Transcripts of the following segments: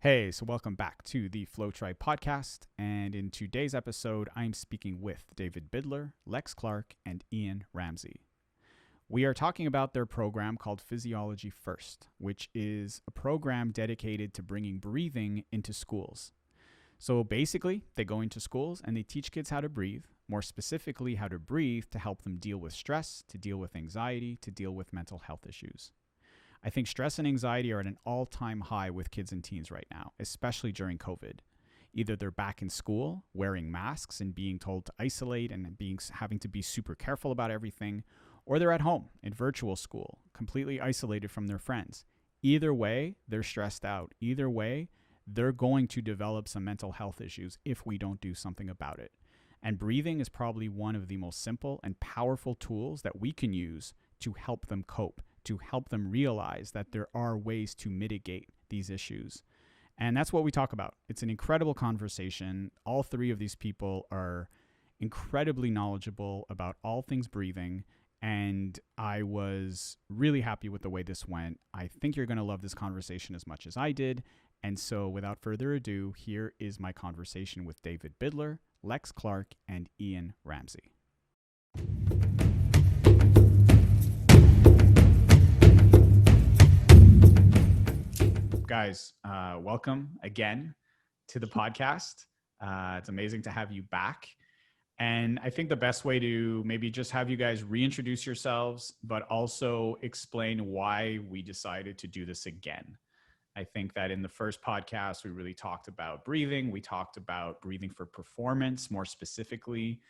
Hey, so welcome back to the Flow Tribe podcast. And in today's episode, I'm speaking with David Bidler, Lex Clark, and Ian Ramsey. We are talking about their program called Physiology First, which is a program dedicated to bringing breathing into schools. So basically, they go into schools and they teach kids how to breathe, more specifically, how to breathe to help them deal with stress, to deal with anxiety, to deal with mental health issues. I think stress and anxiety are at an all-time high with kids and teens right now, especially during COVID. Either they're back in school, wearing masks and being told to isolate and having to be super careful about everything, or they're at home in virtual school, completely isolated from their friends. Either way, they're stressed out. Either way, they're going to develop some mental health issues if we don't do something about it. And breathing is probably one of the most simple and powerful tools that we can use to help them cope, to help them realize that there are ways to mitigate these issues. And that's what we talk about. It's an incredible conversation. All three of these people are incredibly knowledgeable about all things breathing. And I was really happy with the way this went. I think you're going to love this conversation as much as I did. And so without further ado, here is my conversation with David Bidler, Lex Clark, and Ian Ramsey. Guys, welcome again to the podcast. It's amazing to have you back. And I think the best way to maybe just have you guys reintroduce yourselves, but also explain why we decided to do this again. I think that in the first podcast, we really talked about breathing. We talked about breathing for performance more specifically.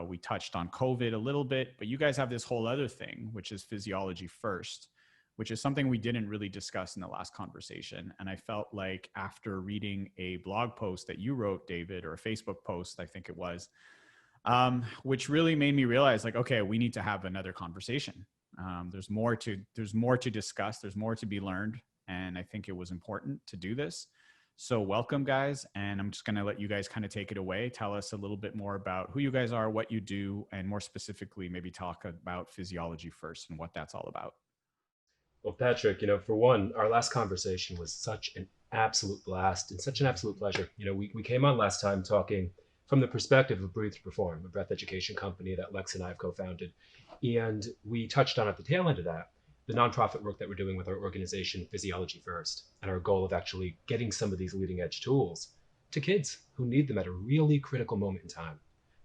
We touched on COVID a little bit, but you guys have this whole other thing, which is Physiology First, which is something we didn't really discuss in the last conversation. And I felt like after reading a blog post that you wrote, David, or a Facebook post, I think it was, which really made me realize like, okay, we need to have another conversation. There's more to discuss. There's more to be learned. And I think it was important to do this. So welcome, guys. And I'm just going to let you guys kind of take it away. Tell us a little bit more about who you guys are, what you do, and more specifically, maybe talk about Physiology First and what that's all about. Well, Patrick, for one, our last conversation was such an absolute blast and such an absolute pleasure. We came on last time talking from the perspective of Breathe to Perform, a breath education company that Lex and I have co-founded. And we touched on at the tail end of that, the nonprofit work that we're doing with our organization, Physiology First, and our goal of actually getting some of these leading edge tools to kids who need them at a really critical moment in time.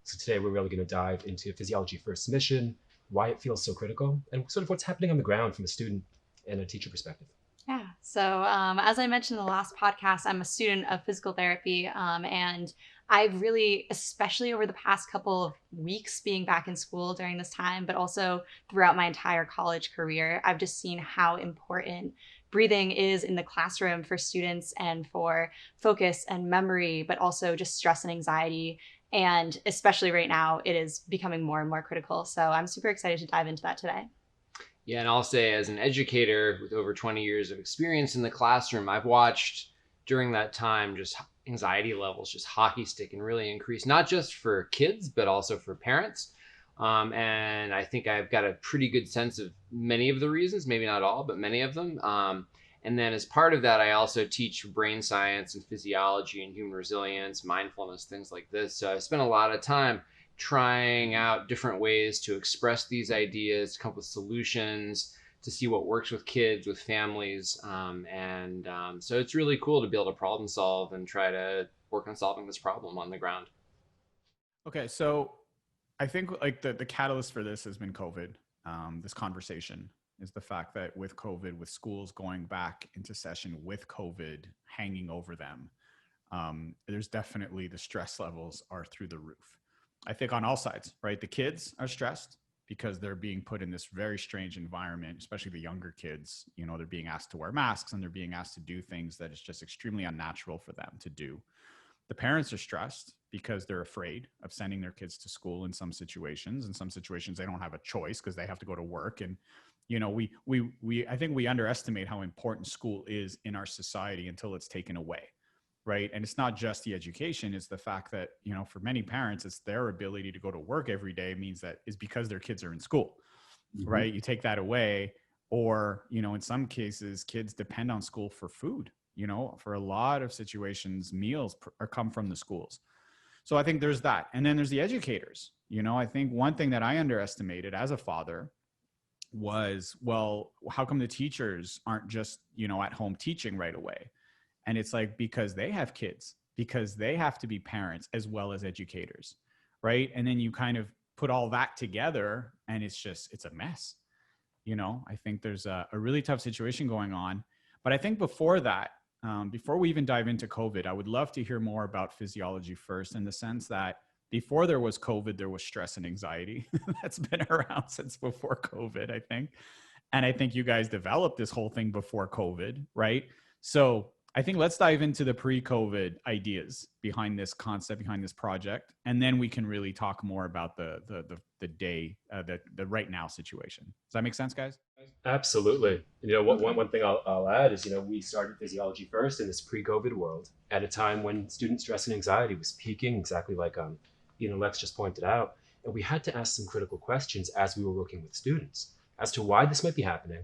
So today we're really going to dive into Physiology First's mission, why it feels so critical, and sort of what's happening on the ground from a student and a teacher perspective. Yeah. So as I mentioned in the last podcast, I'm a student of physical therapy. And I've really, especially over the past couple of weeks being back in school during this time, but also throughout my entire college career, I've just seen how important breathing is in the classroom for students and for focus and memory, but also just stress and anxiety. And especially right now, it is becoming more and more critical. So I'm super excited to dive into that today. Yeah, and I'll say as an educator with over 20 years of experience in the classroom, I've watched during that time just anxiety levels just hockey stick and really increase, not just for kids, but also for parents. And I think I've got a pretty good sense of many of the reasons, maybe not all, but many of them. And then as part of that, I also teach brain science and physiology and human resilience, mindfulness, things like this. So I spent a lot of time trying out different ways to express these ideas, to come up with solutions, to see what works with kids, with families. So it's really cool to be able to problem solve and try to work on solving this problem on the ground. Okay, so I think like the catalyst for this has been COVID. This conversation is the fact that with COVID, with schools going back into session with COVID hanging over them, there's definitely the stress levels are through the roof. I think on all sides, right? The kids are stressed because they're being put in this very strange environment, especially the younger kids. They're being asked to wear masks and they're being asked to do things that is just extremely unnatural for them to do. The parents are stressed because they're afraid of sending their kids to school in some situations. In some situations, they don't have a choice because they have to go to work. And, I think we underestimate how important school is in our society until it's taken away. Right. And it's not just the education. It's the fact that, for many parents, it's their ability to go to work every day means that is because their kids are in school. Mm-hmm. Right. You take that away or, in some cases, kids depend on school for food. for a lot of situations, meals come from the schools. So I think there's that. And then there's the educators. I think one thing that I underestimated as a father was, well, how come the teachers aren't just, at home teaching right away? And it's like, because they have kids, because they have to be parents as well as educators, right? And then you kind of put all that together and it's a mess. I think there's a really tough situation going on. But I think before that, before we even dive into COVID, I would love to hear more about Physiology First, in the sense that before there was COVID, there was stress and anxiety. That's been around since before COVID, I think. And I think you guys developed this whole thing before COVID, right? So I think let's dive into the pre-COVID ideas behind this concept, behind this project, and then we can really talk more about the right now situation. Does that make sense, guys? Absolutely. One thing I'll add is, we started Physiology First in this pre-COVID world at a time when student stress and anxiety was peaking, exactly like Lex just pointed out. And we had to ask some critical questions as we were working with students as to why this might be happening,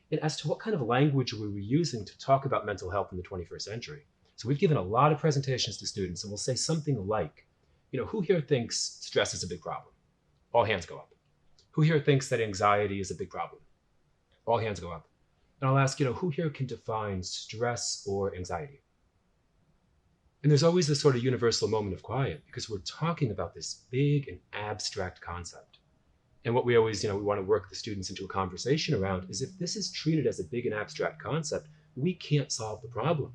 and as to what kind of language we were using to talk about mental health in the 21st century. So we've given a lot of presentations to students, and we'll say something like, who here thinks stress is a big problem? All hands go up. Who here thinks that anxiety is a big problem? All hands go up. And I'll ask, who here can define stress or anxiety? And there's always this sort of universal moment of quiet, because we're talking about this big and abstract concept. And what we always, we want to work the students into a conversation around is, if this is treated as a big and abstract concept, we can't solve the problem.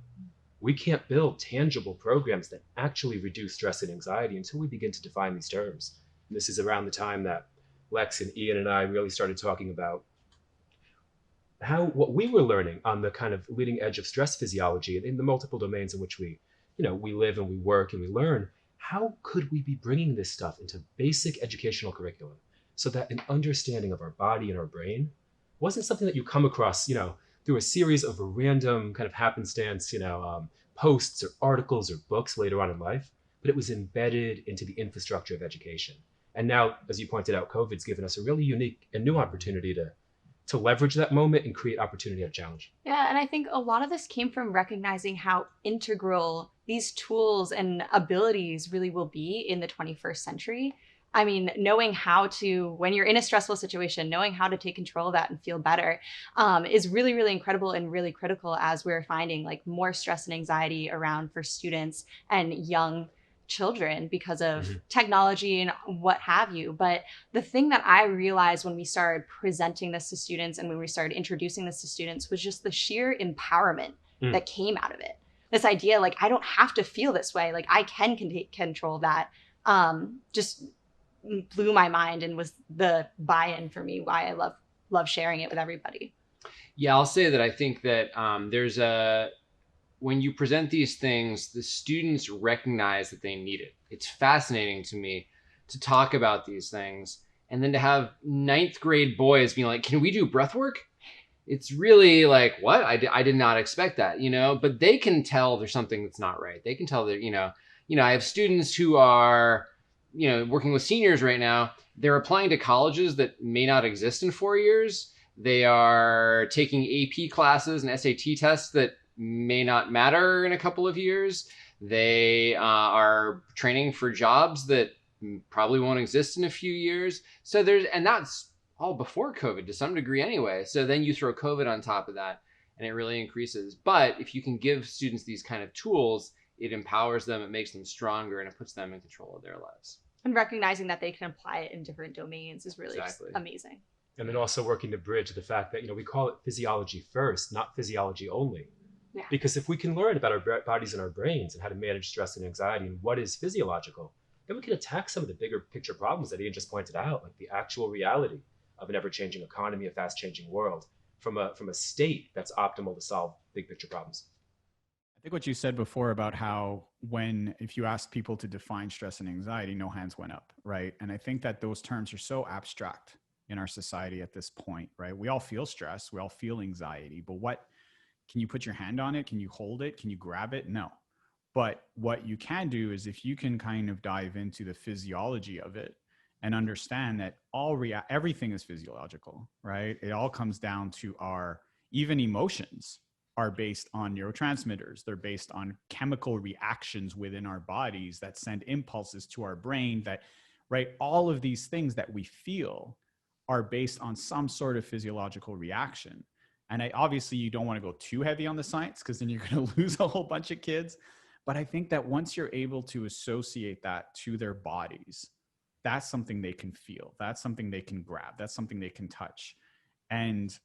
We can't build tangible programs that actually reduce stress and anxiety until we begin to define these terms. And this is around the time that Lex and Ian and I really started talking about what we were learning on the kind of leading edge of stress physiology and in the multiple domains in which we live and we work and we learn. How could we be bringing this stuff into basic educational curriculum, so that an understanding of our body and our brain wasn't something that you come across, through a series of random kind of happenstance, posts or articles or books later on in life, but it was embedded into the infrastructure of education. And now, as you pointed out, COVID's given us a really unique and new opportunity to leverage that moment and create opportunity at challenge. Yeah, and I think a lot of this came from recognizing how integral these tools and abilities really will be in the 21st century. I mean, knowing how to, when you're in a stressful situation, knowing how to take control of that and feel better is really, really incredible and really critical, as we're finding like more stress and anxiety around for students and young children because of technology and what have you. But the thing that I realized when we started presenting this to students and when we started introducing this to students was just the sheer empowerment that came out of it. This idea, like, I don't have to feel this way. Like, I can take control of that. Just blew my mind and was the buy-in for me, why I love sharing it with everybody. Yeah, I'll say that I think that when you present these things, the students recognize that they need it. It's fascinating to me to talk about these things, and then to have 9th grade boys being like, can we do breath work? It's really like, what? I did not expect that, but they can tell there's something that's not right. They can tell that, I have students who are, working with seniors right now. They're applying to colleges that may not exist in 4 years. They are taking AP classes and SAT tests that may not matter in a couple of years. They are training for jobs that probably won't exist in a few years. So and that's all before COVID to some degree anyway. So then you throw COVID on top of that and it really increases. But if you can give students these kind of tools, it empowers them, it makes them stronger, and it puts them in control of their lives. And recognizing that they can apply it in different domains is really amazing. And then also working to bridge the fact that, we call it physiology first, not physiology only. Yeah. Because if we can learn about our bodies and our brains and how to manage stress and anxiety and what is physiological, then we can attack some of the bigger picture problems that Ian just pointed out, like the actual reality of an ever-changing economy, a fast-changing world, from a state that's optimal to solve big picture problems. I think what you said before about how if you ask people to define stress and anxiety, no hands went up, right? And I think that those terms are so abstract in our society at this point, right? We all feel stress, we all feel anxiety, but can you put your hand on it? Can you hold it? Can you grab it? No. But what you can do is, if you can kind of dive into the physiology of it and understand that everything is physiological, right? It all comes down to our even emotions, are based on neurotransmitters. They're based on chemical reactions within our bodies that send impulses to our brain that, right? All of these things that we feel are based on some sort of physiological reaction. And obviously you don't want to go too heavy on the science because then you're going to lose a whole bunch of kids. But I think that once you're able to associate that to their bodies, that's something they can feel. That's something they can grab. That's something they can touch. And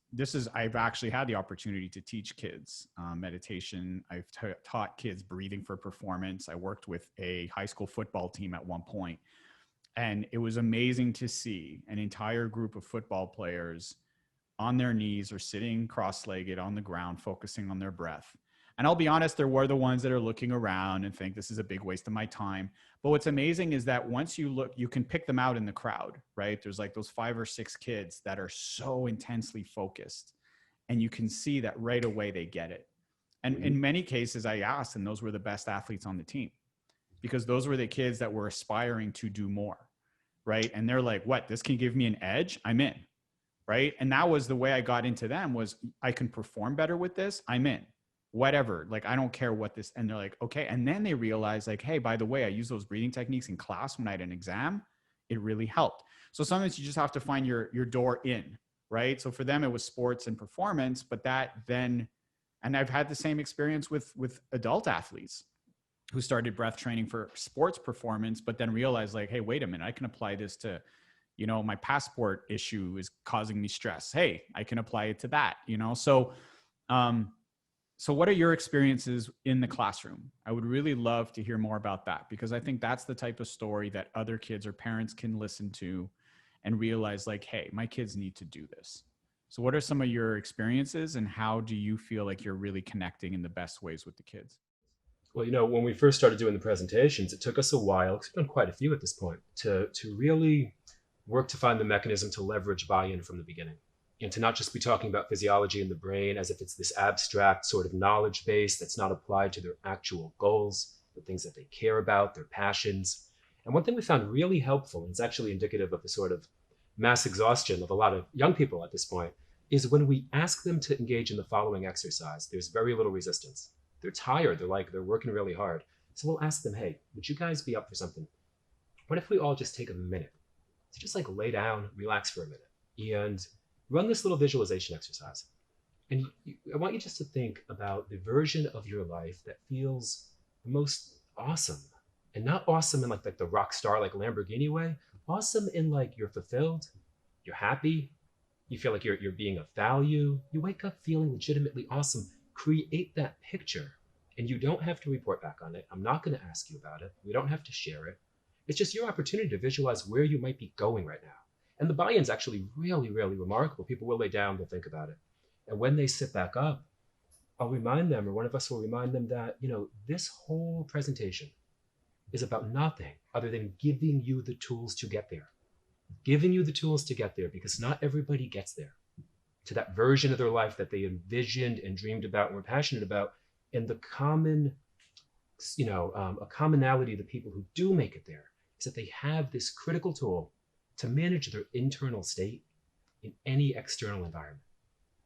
I've actually had the opportunity to teach kids meditation. I've taught kids breathing for performance. I worked with a high school football team at one point, and it was amazing to see an entire group of football players on their knees or sitting cross-legged on the ground, focusing on their breath. And I'll be honest, there were the ones that are looking around and think this is a big waste of my time. But what's amazing is that once you look, you can pick them out in the crowd, right? There's like those 5 or 6 kids that are so intensely focused, and you can see that right away they get it. And in many cases I asked, and those were the best athletes on the team, because those were the kids that were aspiring to do more, right? And they're like, what, this can give me an edge? I'm in, right? And that was the way I got into them, was I can perform better with this, I'm in. Whatever, like, I don't care what this, and they're like, okay. And then they realize like, hey, by the way, I use those breathing techniques in class when I had an exam. It really helped. So sometimes you just have to find your door in, right? So for them, it was sports and performance, but that then, and I've had the same experience with adult athletes who started breath training for sports performance, but then realized like, hey, wait a minute, I can apply this to, my passport issue is causing me stress. Hey, I can apply it to that, So what are your experiences in the classroom? I would really love to hear more about that, because I think that's the type of story that other kids or parents can listen to and realize like, hey, my kids need to do this. So what are some of your experiences, and how do you feel like you're really connecting in the best ways with the kids? Well, when we first started doing the presentations, it took us a while, because we've done quite a few at this point, to really work to find the mechanism to leverage buy-in from the beginning. And to not just be talking about physiology in the brain as if it's this abstract sort of knowledge base that's not applied to their actual goals, the things that they care about, their passions. And one thing we found really helpful, and it's actually indicative of the sort of mass exhaustion of a lot of young people at this point, is when we ask them to engage in the following exercise, there's very little resistance. They're tired, they're working really hard. So we'll ask them, hey, would you guys be up for something? What if we all just take a minute to just like lay down, relax for a minute, and run this little visualization exercise. And I want you just to think about the version of your life that feels the most awesome. And not awesome in like the rock star, like Lamborghini way. Awesome in like you're fulfilled, you're happy, you feel like you're being of value. You wake up feeling legitimately awesome. Create that picture. And you don't have to report back on it. I'm not going to ask you about it. We don't have to share it. It's just your opportunity to visualize where you might be going right now. And the buy-in is actually really, really remarkable. People will lay down, they'll think about it. And when they sit back up, I'll remind them, or one of us will remind them that, this whole presentation is about nothing other than giving you the tools to get there. Giving you the tools to get there, because not everybody gets there to that version of their life that they envisioned and dreamed about and were passionate about. And the common, a commonality of the people who do make it there is that they have this critical tool to manage their internal state in any external environment.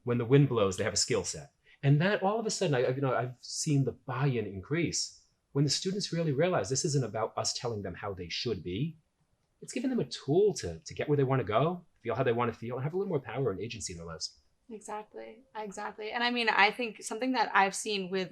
When the wind blows, they have a skill set. And that all of a sudden, I've seen the buy-in increase when the students really realize this isn't about us telling them how they should be. It's giving them a tool to get where they want to go, feel how they want to feel, and have a little more power and agency in their lives. Exactly. And I mean, I think something that I've seen with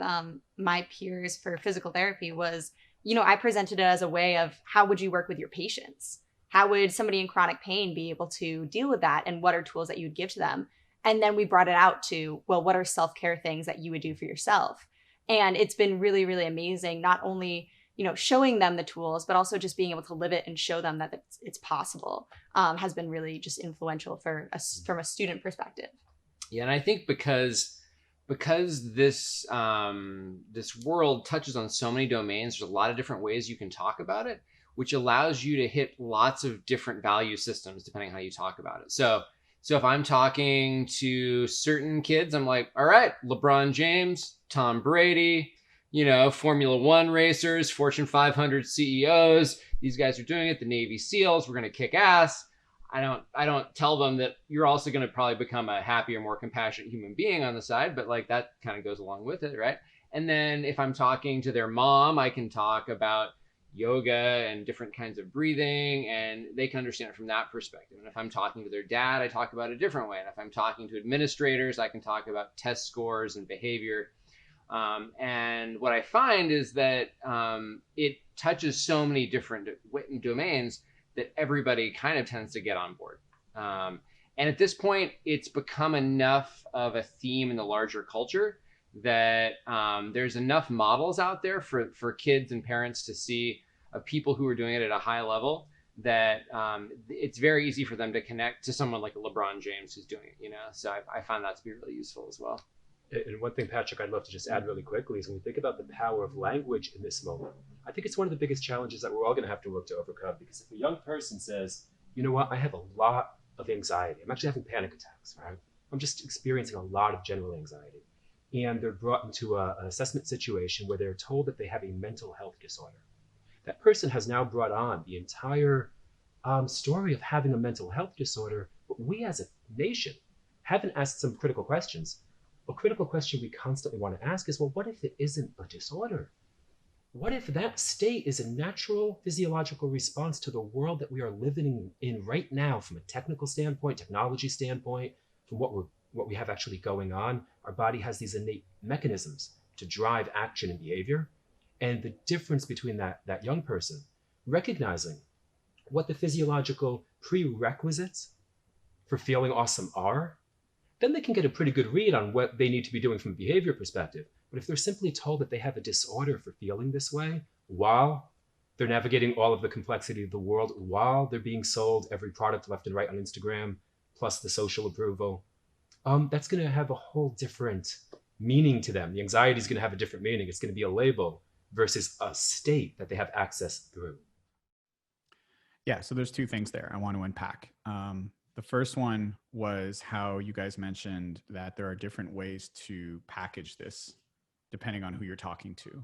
my peers for physical therapy was, I presented it as a way of how would you work with your patients? How would somebody in chronic pain be able to deal with that? And what are tools that you would give to them? And then we brought it out to, well, what are self-care things that you would do for yourself? And it's been really, really amazing, not only, showing them the tools, but also just being able to live it and show them that it's possible, has been really just influential from a student perspective. Yeah, and I think because this this world touches on so many domains, there's a lot of different ways you can talk about it, which allows you to hit lots of different value systems depending on how you talk about it. So if I'm talking to certain kids, I'm like, all right, LeBron James, Tom Brady, Formula One racers, Fortune 500 CEOs, these guys are doing it, the Navy SEALs, we're going to kick ass. I don't tell them that you're also going to probably become a happier, more compassionate human being on the side, but like that kind of goes along with it, right? And then if I'm talking to their mom, I can talk about yoga and different kinds of breathing, and they can understand it from that perspective. And if I'm talking to their dad, I talk about it a different way. And if I'm talking to administrators, I can talk about test scores and behavior. And what I find is that it touches so many different domains that everybody kind of tends to get on board. And at this point, it's become enough of a theme in the larger culture that there's enough models out there for kids and parents to see of people who are doing it at a high level that it's very easy for them to connect to someone like a LeBron James who's doing it, So I find that to be really useful as well. And one thing, Patrick, I'd love to just add really quickly is when we think about the power of language in this moment, I think it's one of the biggest challenges that we're all going to have to work to overcome. Because if a young person says, you know what, I have a lot of anxiety. I'm actually having panic attacks, right? I'm just experiencing a lot of general anxiety. And they're brought into an assessment situation where they're told that they have a mental health disorder. That person has now brought on the entire story of having a mental health disorder, but we as a nation haven't asked some critical questions. A critical question we constantly want to ask is, well, what if it isn't a disorder? What if that state is a natural physiological response to the world that we are living in right now from a technical standpoint, technology standpoint, from what we have actually going on? Our body has these innate mechanisms to drive action and behavior. And the difference between that young person recognizing what the physiological prerequisites for feeling awesome are, then they can get a pretty good read on what they need to be doing from a behavior perspective. But if they're simply told that they have a disorder for feeling this way while they're navigating all of the complexity of the world, while they're being sold every product left and right on Instagram, plus the social approval, that's going to have a whole different meaning to them. The anxiety is going to have a different meaning. It's going to be a label versus a state that they have access through. Yeah, so there's two things there I want to unpack. The first one was how you guys mentioned that there are different ways to package this depending on who you're talking to,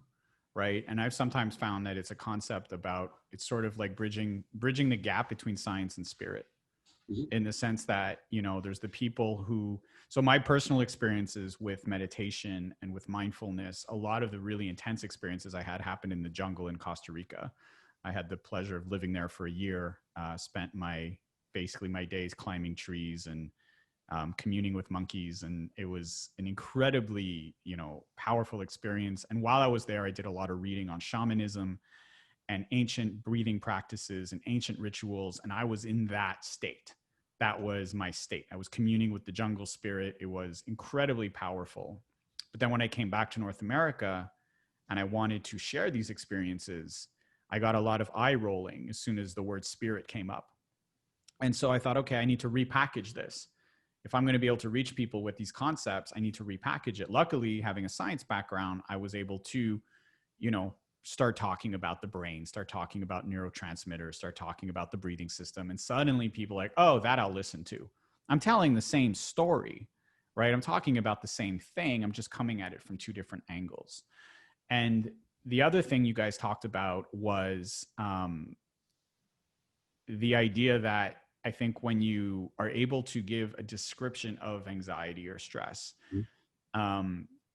right? And I've sometimes found that it's a concept about, it's sort of like bridging the gap between science and spirit, in the sense that, there's the people who, so my personal experiences with meditation and with mindfulness, a lot of the really intense experiences I had happened in the jungle in Costa Rica. I had the pleasure of living there for a year, spent basically my days climbing trees and communing with monkeys. And it was an incredibly, powerful experience. And while I was there, I did a lot of reading on shamanism and ancient breathing practices and ancient rituals. And I was in that state. That was my state. I was communing with the jungle spirit. It was incredibly powerful. But then when I came back to North America and I wanted to share these experiences, I got a lot of eye rolling as soon as the word spirit came up. And so I thought, okay, I need to repackage this. If I'm going to be able to reach people with these concepts, I need to repackage it. Luckily, having a science background, I was able to, start talking about the brain, start talking about neurotransmitters, start talking about the breathing system. And suddenly people are like, oh, that I'll listen to. I'm telling the same story, right? I'm talking about the same thing. I'm just coming at it from two different angles. And the other thing you guys talked about was the idea that I think when you are able to give a description of anxiety or stress,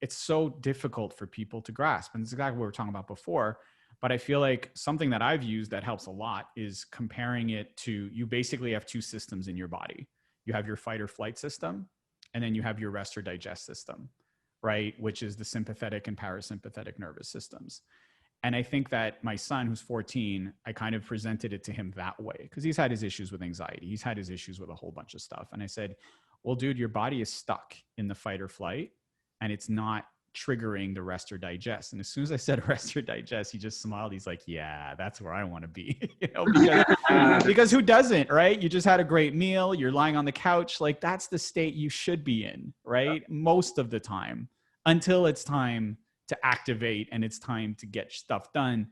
it's so difficult for people to grasp. And it's exactly what we were talking about before. But I feel like something that I've used that helps a lot is comparing it to, you basically have two systems in your body. You have your fight or flight system, and then you have your rest or digest system, right? Which is the sympathetic and parasympathetic nervous systems. And I think that my son, who's 14, I kind of presented it to him that way because he's had his issues with anxiety. He's had his issues with a whole bunch of stuff. And I said, well, dude, your body is stuck in the fight or flight and it's not triggering the rest or digest. And as soon as I said rest or digest, he just smiled. He's like, yeah, that's where I want to be, because who doesn't, right? You just had a great meal. You're lying on the couch. Like that's the state you should be in, right? Most of the time, until it's time to activate and it's time to get stuff done.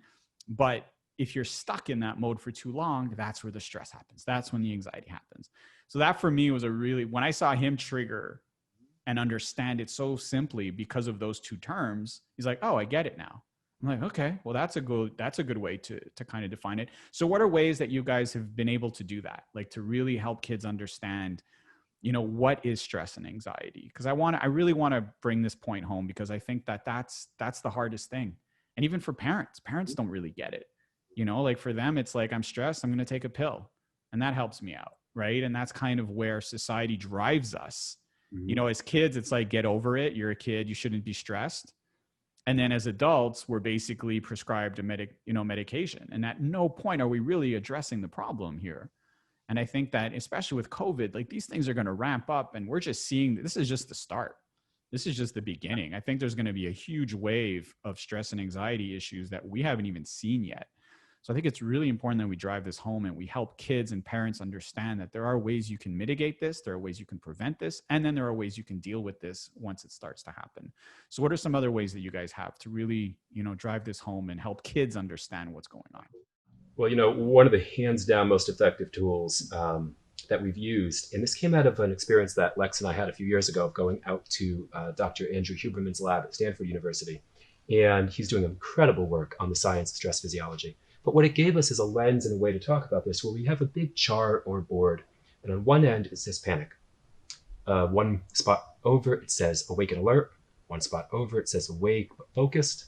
But if you're stuck in that mode for too long, that's where the stress happens. That's when the anxiety happens. So that for me was when I saw him trigger and understand it so simply because of those two terms, he's like, oh, I get it now. I'm like, okay, well, that's a good way to kind of define it. So what are ways that you guys have been able to do that? Like to really help kids understand, what is stress and anxiety? Because I really want to bring this point home, because I think that that's the hardest thing. And even for parents don't really get it. Like for them, it's like, I'm stressed, I'm going to take a pill, and that helps me out. Right. And that's kind of where society drives us. As kids, it's like, get over it. You're a kid. You shouldn't be stressed. And then as adults, we're basically prescribed a medication. And at no point are we really addressing the problem here. And I think that especially with COVID, like these things are going to ramp up, and we're just seeing this is just the start. This is just the beginning. I think there's going to be a huge wave of stress and anxiety issues that we haven't even seen yet. So I think it's really important that we drive this home and we help kids and parents understand that there are ways you can mitigate this, there are ways you can prevent this, and then there are ways you can deal with this once it starts to happen. So what are some other ways that you guys have to really, drive this home and help kids understand what's going on? Well, one of the hands down most effective tools that we've used, and this came out of an experience that Lex and I had a few years ago of going out to Dr. Andrew Huberman's lab at Stanford University. And he's doing incredible work on the science of stress physiology. But what it gave us is a lens and a way to talk about this, where we have a big chart or board, and on one end it says panic. One spot over it says awake and alert. One spot over it says awake but focused,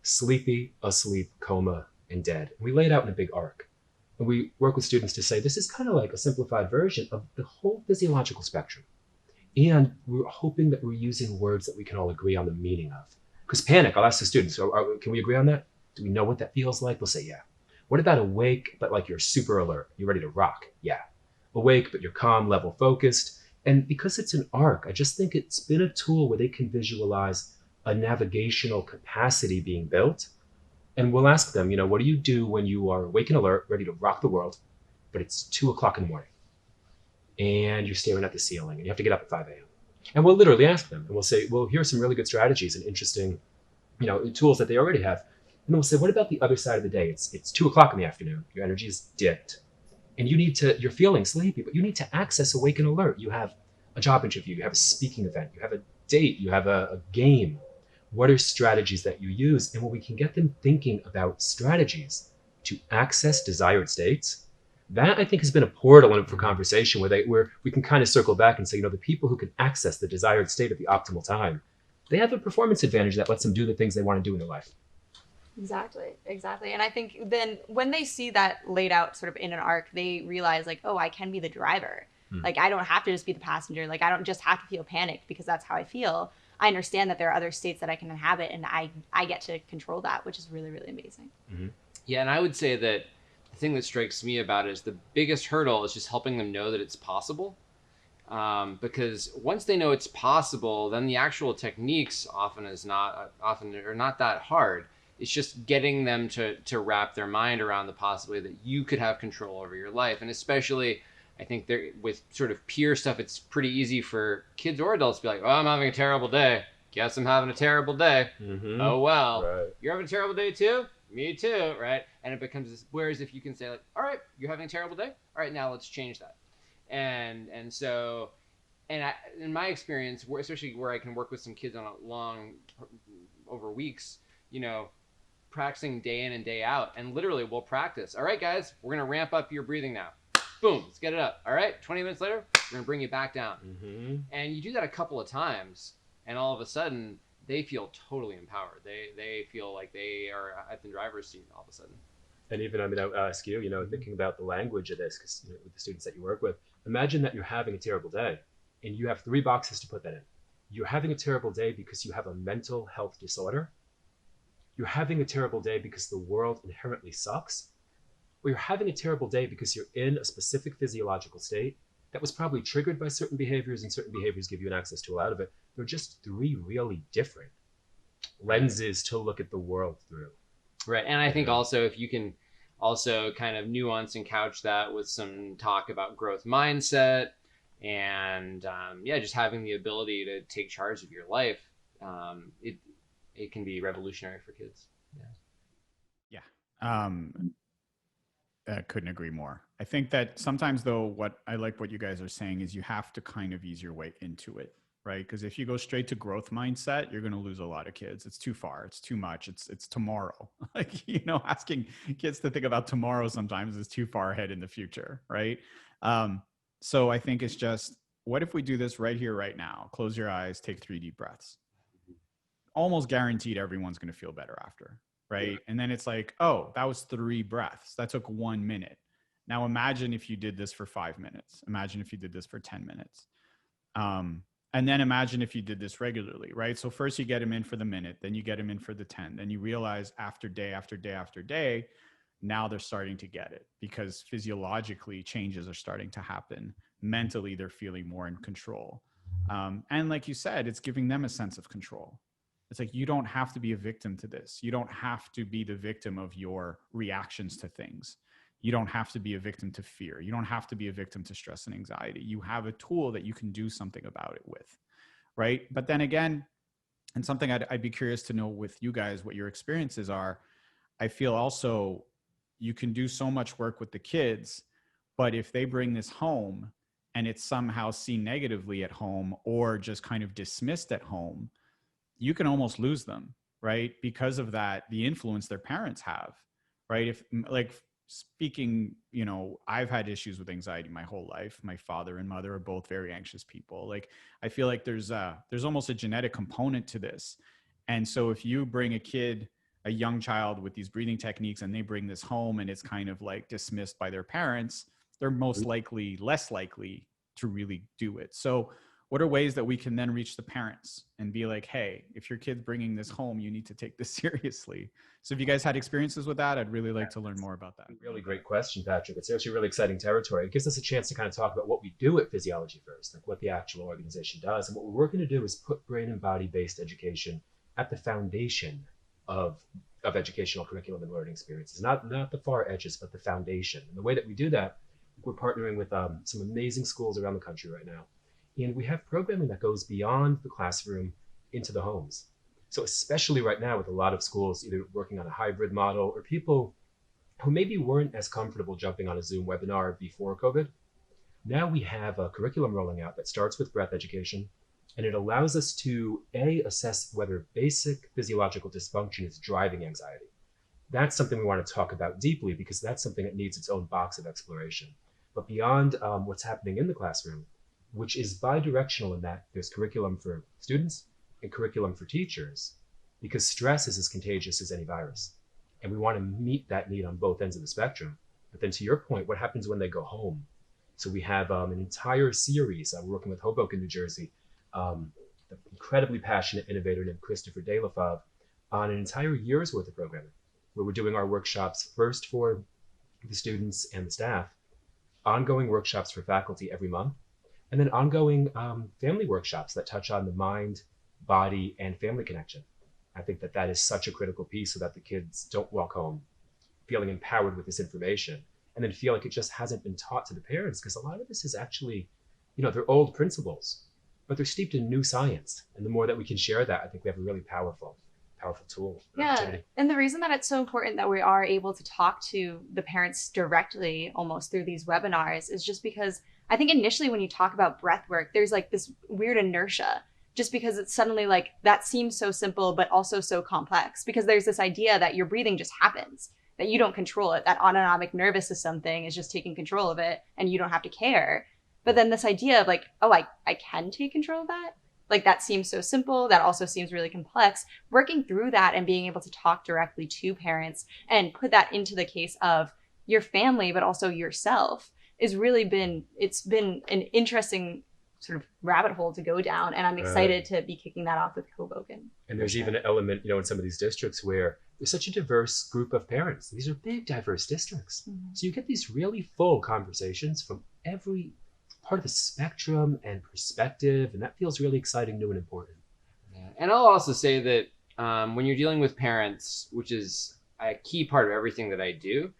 sleepy, asleep, coma, and dead. And we lay it out in a big arc. And we work with students to say this is kind of like a simplified version of the whole physiological spectrum. And we're hoping that we're using words that we can all agree on the meaning of. Because panic, I'll ask the students, can we agree on that? Do we know what that feels like? They'll say, yeah. What about awake, but like you're super alert? You're ready to rock? Yeah. Awake, but you're calm, level, focused. And because it's an arc, I just think it's been a tool where they can visualize a navigational capacity being built. And we'll ask them, what do you do when you are awake and alert, ready to rock the world, but it's 2:00 in the morning and you're staring at the ceiling and you have to get up at 5 a.m. And we'll literally ask them and we'll say, well, here are some really good strategies and interesting, tools that they already have. And we'll say, what about the other side of the day? It's 2:00 in the afternoon. Your energy is dipped and you're feeling sleepy, but you need to access awake and alert. You have a job interview, you have a speaking event, you have a date, you have a game. What are strategies that you use? And when we can get them thinking about strategies to access desired states, that I think has been a portal for conversation where we can kind of circle back and say, the people who can access the desired state at the optimal time, they have a performance advantage that lets them do the things they want to do in their life. Exactly. And I think then when they see that laid out sort of in an arc, they realize like, oh, I can be the driver. Like, I don't have to just be the passenger. Like, I don't just have to feel panicked because that's how I feel. I understand that there are other states that I can inhabit, and I get to control that, which is really, really amazing. Mm-hmm. Yeah, and I would say that the thing that strikes me about it is the biggest hurdle is just helping them know that it's possible. Because once they know it's possible, then the actual techniques often are not that hard. It's just getting them to wrap their mind around the possibility that you could have control over your life. And especially, I think with sort of peer stuff, it's pretty easy for kids or adults to be like, oh, I'm having a terrible day. Guess I'm having a terrible day. Mm-hmm. Oh, well, right. You're having a terrible day too? Me too, right? And it becomes this, whereas if you can say like, all right, you're having a terrible day? All right, now let's change that. And so, in my experience, especially where I can work with some kids on a long, over weeks, practicing day in and day out, and literally we'll practice. All right, guys, we're going to ramp up your breathing now. Boom, let's get it up. All right, 20 minutes later, we're going to bring you back down. Mm-hmm. And you do that a couple of times, and all of a sudden, they feel totally empowered. They feel like they are at the driver's seat all of a sudden. And even, I'll ask you, thinking about the language of this, because with the students that you work with, imagine that you're having a terrible day, and you have 3 boxes to put that in. You're having a terrible day because you have a mental health disorder. You're having a terrible day because the world inherently sucks. Or you're having a terrible day because you're in a specific physiological state that was probably triggered by certain behaviors, and certain behaviors give you an access tool out of it. They're just 3 really different lenses to look at the world through. Right. And I think also if you can also kind of nuance and couch that with some talk about growth mindset and just having the ability to take charge of your life, it can be revolutionary for kids. Yeah. I couldn't agree more. I think that sometimes, though, what you guys are saying is you have to kind of ease your way into it. right? Because if you go straight to growth mindset, you're going to lose a lot of kids. It's too far. It's too much. It's tomorrow. Like, asking kids to think about tomorrow sometimes is too far ahead in the future, right? So I think it's just, what if we do this right here, right now? Close your eyes, take 3 deep breaths. Almost guaranteed everyone's going to feel better after, right? Yeah. And then it's like, oh, that was 3 breaths. That took 1 minute. Now imagine if you did this for 5 minutes. Imagine if you did this for 10 minutes. And then imagine if you did this regularly, right? So first you get them in for the minute, then you get them in for the 10. Then you realize after day, after day, after day, now they're starting to get it because physiologically changes are starting to happen. Mentally, they're feeling more in control. And like you said, it's giving them a sense of control. It's like, you don't have to be a victim to this. You don't have to be the victim of your reactions to things. You don't have to be a victim to fear. You don't have to be a victim to stress and anxiety. You have a tool that you can do something about it with, right? But then again, and something I'd be curious to know with you guys, what your experiences are. I feel also you can do so much work with the kids, but if they bring this home and it's somehow seen negatively at home or just kind of dismissed at home, you can almost lose them, right? Because of that, the influence their parents have, right? If like, speaking, I've had issues with anxiety my whole life. My father and mother are both very anxious people. Like, I feel like there's almost a genetic component to this. And so if you bring a young child with these breathing techniques and they bring this home and it's kind of like dismissed by their parents, they're most likely less likely to really do it. So what are ways that we can then reach the parents and be like, hey, if your kid's bringing this home, you need to take this seriously? So if you guys had experiences with that, I'd really like to learn more about that. Really great question, Patrick. It's actually really exciting territory. It gives us a chance to kind of talk about what we do at Physiology First, like what the actual organization does. And what we're working to do is put brain and body-based education at the foundation of educational curriculum and learning experiences. Not the far edges, but the foundation. And the way that we do that, we're partnering with some amazing schools around the country right now. And we have programming that goes beyond the classroom into the homes. So especially right now with a lot of schools either working on a hybrid model or people who maybe weren't as comfortable jumping on a Zoom webinar before COVID, now we have a curriculum rolling out that starts with breath education, and it allows us to assess whether basic physiological dysfunction is driving anxiety. That's something we want to talk about deeply because that's something that needs its own box of exploration. But beyond what's happening in the classroom, which is bi-directional in that there's curriculum for students and curriculum for teachers, because stress is as contagious as any virus. And we want to meet that need on both ends of the spectrum. But then to your point, what happens when they go home? So we have an entire series. We're working with Hoboken, New Jersey, the incredibly passionate innovator named Christopher De La Fave, on an entire year's worth of programming, where we're doing our workshops first for the students and the staff, ongoing workshops for faculty every month, and then ongoing family workshops that touch on the mind, body, and family connection. I think that is such a critical piece so that the kids don't walk home feeling empowered with this information and then feel like it just hasn't been taught to the parents, because a lot of this is actually, they're old principles, but they're steeped in new science. And the more that we can share that, I think we have a really powerful tool. Yeah. And the reason that it's so important that we are able to talk to the parents directly almost through these webinars is just because I think initially when you talk about breath work, there's like this weird inertia just because it's suddenly like that seems so simple, but also so complex, because there's this idea that your breathing just happens, that you don't control it, that autonomic nervous system thing is just taking control of it and you don't have to care. But then this idea of like, oh, I can take control of that. Like that seems so simple. That also seems really complex. Working through that and being able to talk directly to parents and put that into the case of your family, but also yourself is really it's been an interesting sort of rabbit hole to go down. And I'm excited to be kicking that off with Hoboken. And there's even an element, in some of these districts where there's such a diverse group of parents. These are big, diverse districts. Mm-hmm. So you get these really full conversations from every part of the spectrum and perspective. And that feels really exciting, new and important. Yeah. And I'll also say that when you're dealing with parents, which is a key part of everything that I do,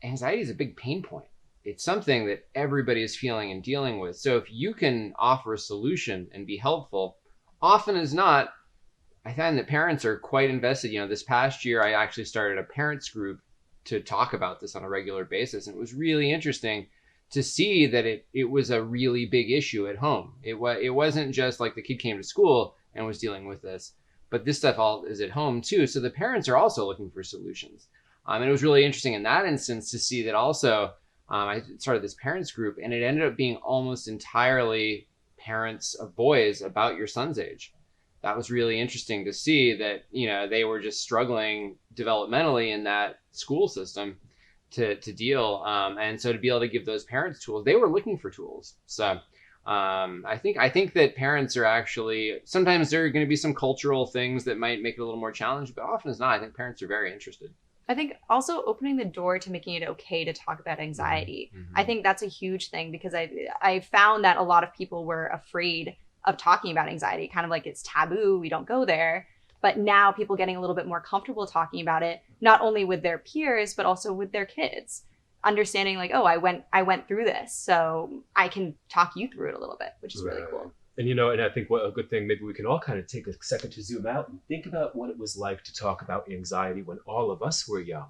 anxiety is a big pain point. It's something that everybody is feeling and dealing with. So if you can offer a solution and be helpful, often as not, I find that parents are quite invested. This past year, I actually started a parents group to talk about this on a regular basis. And it was really interesting to see that it was a really big issue at home. It wasn't just like the kid came to school and was dealing with this, but this stuff all is at home too. So the parents are also looking for solutions. And it was really interesting in that instance to see that also. I started this parents group, and it ended up being almost entirely parents of boys about your son's age. That was really interesting to see that, they were just struggling developmentally in that school system to deal. And so to be able to give those parents tools, they were looking for tools. So I think that parents are actually, sometimes there are going to be some cultural things that might make it a little more challenging, but often as not, I think parents are very interested. I think also opening the door to making it okay to talk about anxiety. Mm-hmm. I think that's a huge thing, because I found that a lot of people were afraid of talking about anxiety, kind of like it's taboo, we don't go there. But now people getting a little bit more comfortable talking about it, not only with their peers, but also with their kids. Understanding like, oh, I went through this, so I can talk you through it a little bit, which is really cool. And, and I think what a good thing, maybe we can all kind of take a second to zoom out and think about what it was like to talk about anxiety when all of us were young.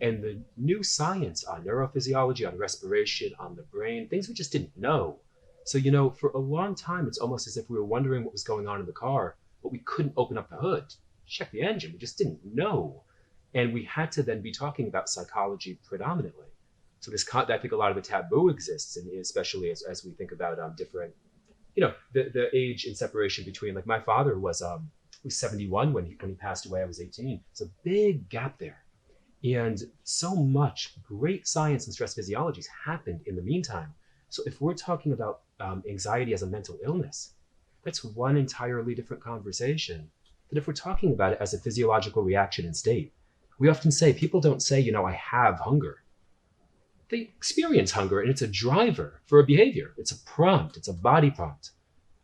And the new science on neurophysiology, on respiration, on the brain, things we just didn't know. So, for a long time, it's almost as if we were wondering what was going on in the car, but we couldn't open up the hood, check the engine. We just didn't know. And we had to then be talking about psychology predominantly. So I think a lot of the taboo exists, and especially as we think about different, the age in separation between, like my father was 71 when he passed away. I was 18. It's a big gap there. And so much great science and stress physiology has happened in the meantime. So if we're talking about anxiety as a mental illness, that's one entirely different conversation than if we're talking about it as a physiological reaction and state. We often say, people don't say, I have hunger. They experience hunger, and it's a driver for a behavior. It's a prompt. It's a body prompt.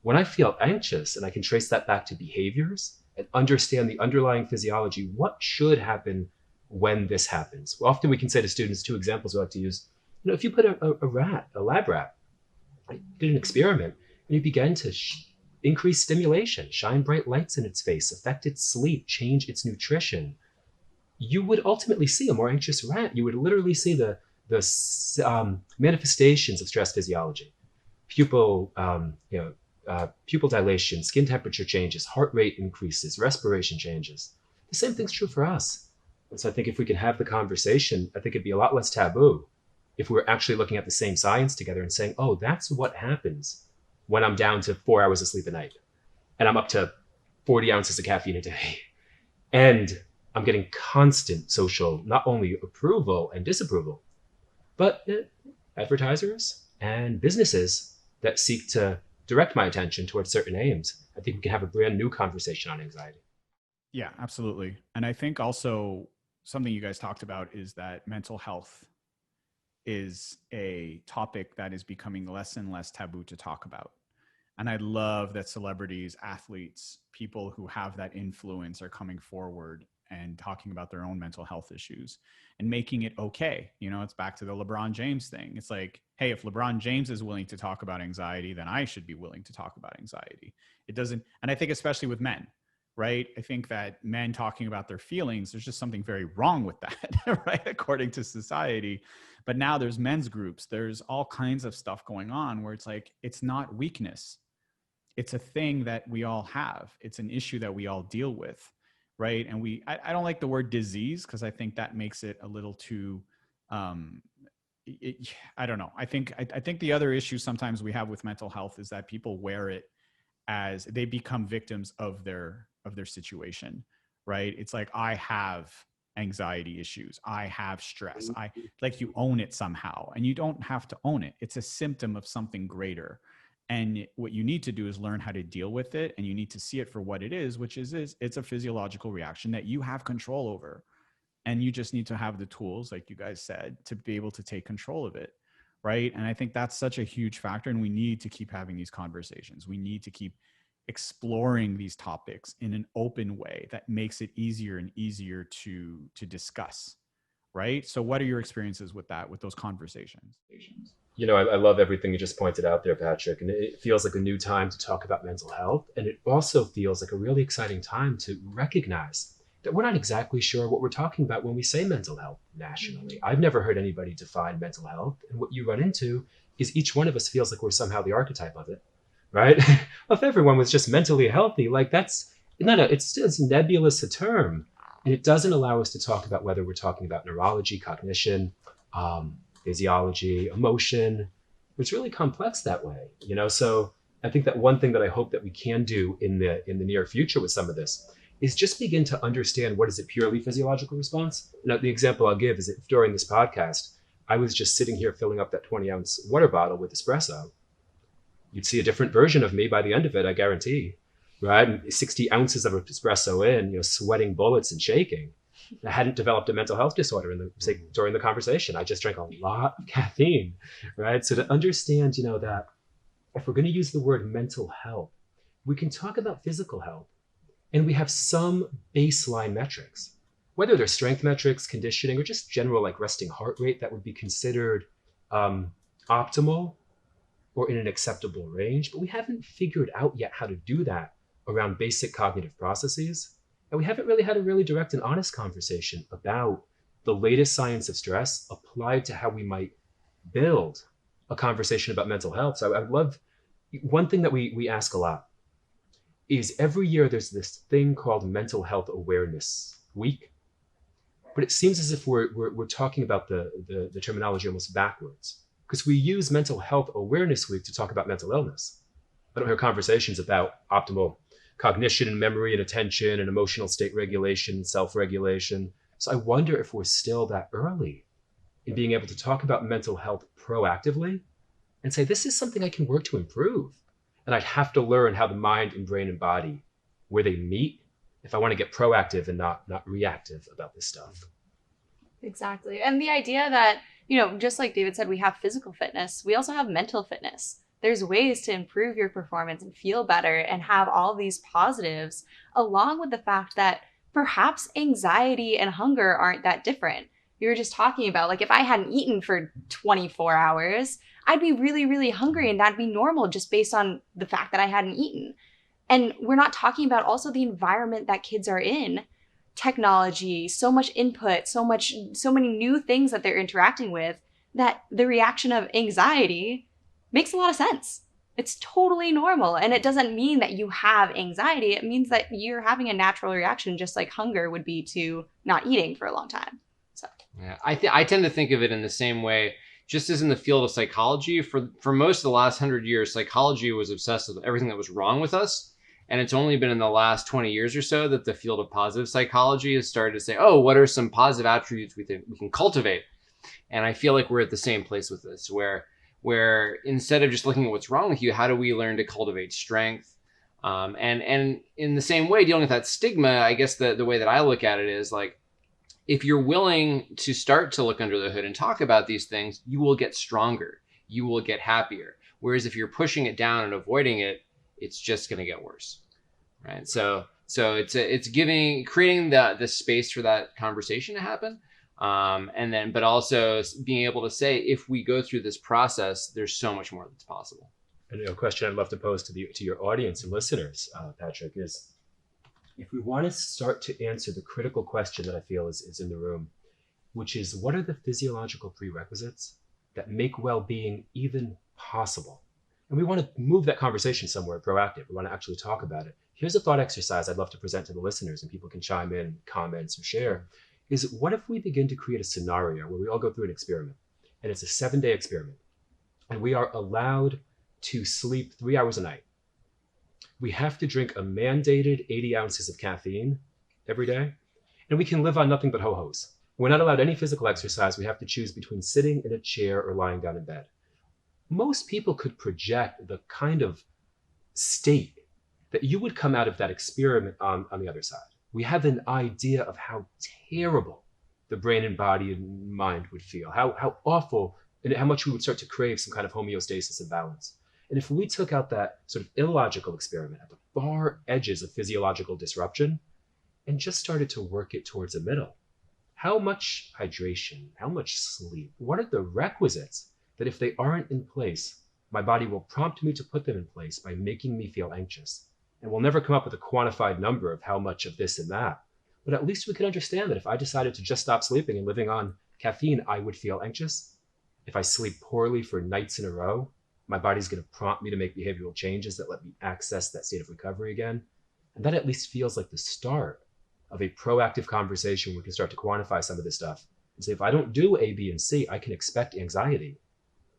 When I feel anxious and I can trace that back to behaviors and understand the underlying physiology, what should happen when this happens? Well, often we can say to students, two examples we like to use, if you put a lab rat, did an experiment, and you began to increase stimulation, shine bright lights in its face, affect its sleep, change its nutrition, you would ultimately see a more anxious rat. You would literally see the manifestations of stress physiology, pupil dilation, skin temperature changes, heart rate increases, respiration changes. The same thing's true for us. And so I think if we can have the conversation, I think it'd be a lot less taboo if we were actually looking at the same science together and saying, oh, that's what happens when I'm down to 4 hours of sleep a night and I'm up to 40 ounces of caffeine a day. And I'm getting constant social, not only approval and disapproval, but advertisers and businesses that seek to direct my attention towards certain aims. I think we can have a brand new conversation on anxiety. Yeah, absolutely. And I think also something you guys talked about is that mental health is a topic that is becoming less and less taboo to talk about. And I love that celebrities, athletes, people who have that influence are coming forward and talking about their own mental health issues and making it okay. It's back to the LeBron James thing. It's like, hey, if LeBron James is willing to talk about anxiety, then I should be willing to talk about anxiety. It doesn't, and I think especially with men, right? I think that men talking about their feelings, there's just something very wrong with that, right? According to society. But now there's men's groups. There's all kinds of stuff going on where it's like, it's not weakness. It's a thing that we all have. It's an issue that we all deal with, right? And I don't like the word disease because I think that makes it a little too, I don't know. I think the other issue sometimes we have with mental health is that people wear it as they become victims of their situation, right? It's like, I have anxiety issues. I have stress. You own it somehow, and you don't have to own it. It's a symptom of something greater. And what you need to do is learn how to deal with it. And you need to see it for what it is, which is it's a physiological reaction that you have control over. And you just need to have the tools, like you guys said, to be able to take control of it. Right. And I think that's such a huge factor. And we need to keep having these conversations. We need to keep exploring these topics in an open way that makes it easier and easier to discuss. Right. So what are your experiences with that, with those conversations? I love everything you just pointed out there, Patrick. And it feels like a new time to talk about mental health. And it also feels like a really exciting time to recognize that we're not exactly sure what we're talking about when we say mental health nationally. I've never heard anybody define mental health. And what you run into is each one of us feels like we're somehow the archetype of it, right? If everyone was just mentally healthy, like that's it's nebulous a term. And it doesn't allow us to talk about whether we're talking about neurology, cognition, physiology, emotion. It's really complex that way, So I think that one thing that I hope that we can do in the near future with some of this is just begin to understand what is a purely physiological response. Now, the example I'll give is that during this podcast, I was just sitting here filling up that 20-ounce water bottle with espresso. You'd see a different version of me by the end of it, I guarantee, right? And 60 ounces of espresso in, sweating bullets and shaking. I hadn't developed a mental health disorder during the conversation. I just drank a lot of caffeine, right? So to understand, that if we're going to use the word mental health, we can talk about physical health. And we have some baseline metrics, whether they're strength metrics, conditioning, or just general like resting heart rate that would be considered optimal or in an acceptable range. But we haven't figured out yet how to do that around basic cognitive processes. And we haven't really had a really direct and honest conversation about the latest science of stress applied to how we might build a conversation about mental health. So I would love, one thing that we ask a lot is every year there's this thing called Mental Health Awareness Week, but it seems as if we're talking about the terminology almost backwards, because we use Mental Health Awareness Week to talk about mental illness. I don't hear conversations about optimal cognition and memory and attention and emotional state regulation, self-regulation. So I wonder if we're still that early in being able to talk about mental health proactively and say, this is something I can work to improve. And I'd have to learn how the mind and brain and body, where they meet, if I want to get proactive and not reactive about this stuff. Exactly. And the idea that, just like David said, we have physical fitness, we also have mental fitness. There's ways to improve your performance and feel better and have all these positives, along with the fact that perhaps anxiety and hunger aren't that different. You were just talking about, like, if I hadn't eaten for 24 hours, I'd be really, really hungry, and that'd be normal just based on the fact that I hadn't eaten. And we're not talking about also the environment that kids are in. Technology, so much input, so many new things that they're interacting with, that the reaction of anxiety makes a lot of sense. It's totally normal. And it doesn't mean that you have anxiety. It means that you're having a natural reaction, just like hunger would be to not eating for a long time. So yeah, I tend to think of it in the same way. Just as in the field of psychology, for most of the last 100 years, psychology was obsessed with everything that was wrong with us. And it's only been in the last 20 years or so that the field of positive psychology has started to say, oh, what are some positive attributes we think we can cultivate? And I feel like we're at the same place with this, where instead of just looking at what's wrong with you, how do we learn to cultivate strength? And in the same way, dealing with that stigma, I guess the way that I look at it is like, if you're willing to start to look under the hood and talk about these things, you will get stronger. You will get happier. Whereas if you're pushing it down and avoiding it, it's just going to get worse, right? So it's creating the space for that conversation to happen, but also being able to say, if we go through this process, there's so much more that's possible. And a question I'd love to pose to your audience and listeners, Patrick, is if we want to start to answer the critical question that I feel is in the room, which is, what are the physiological prerequisites that make well-being even possible? And we want to move that conversation somewhere proactive. We want to actually talk about it. Here's a thought exercise I'd love to present to the listeners, and people can chime in, comments, or share, is what if we begin to create a scenario where we all go through an experiment, and it's a 7-day experiment, and we are allowed to sleep 3 hours a night. We have to drink a mandated 80 ounces of caffeine every day, and we can live on nothing but ho-hos. We're not allowed any physical exercise. We have to choose between sitting in a chair or lying down in bed. Most people could project the kind of state that you would come out of that experiment on the other side. We have an idea of how terrible the brain and body and mind would feel, how awful, and how much we would start to crave some kind of homeostasis and balance. And if we took out that sort of illogical experiment at the far edges of physiological disruption and just started to work it towards the middle, how much hydration, how much sleep, what are the requisites that if they aren't in place, my body will prompt me to put them in place by making me feel anxious? And we'll never come up with a quantified number of how much of this and that. but at least we can understand that if I decided to just stop sleeping and living on caffeine, I would feel anxious. If I sleep poorly for nights in a row, my body's going to prompt me to make behavioral changes that let me access that state of recovery again. And that at least feels like the start of a proactive conversation where we can start to quantify some of this stuff and say, if I don't do A, B, and C, I can expect anxiety.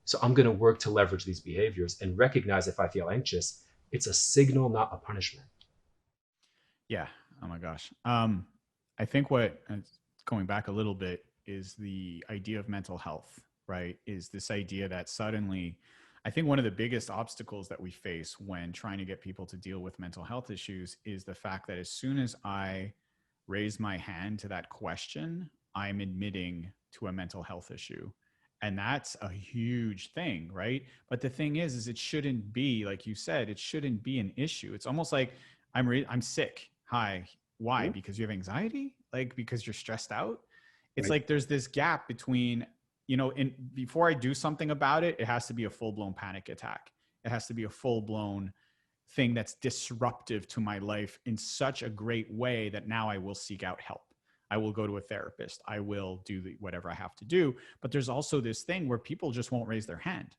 So I'm going to work to leverage these behaviors and recognize if I feel anxious, it's a signal, not a punishment. Yeah. Oh my gosh. I think what, going back a little bit, is the idea of mental health, right? Is this idea that suddenly, I think one of the biggest obstacles that we face when trying to get people to deal with mental health issues is the fact that as soon as I raise my hand to that question, I'm admitting to a mental health issue. And that's a huge thing, right? But the thing is it shouldn't be, like you said, it shouldn't be an issue. It's almost like I'm sick. Hi. Why? Mhm. Because you have anxiety? Like because you're stressed out? It's Right. like there's this gap between, before I do something about it, it has to be a full-blown panic attack. It has to be a full-blown thing that's disruptive to my life in such a great way that now I will seek out help. I will go to a therapist. I will do whatever I have to do. But there's also this thing where people just won't raise their hand.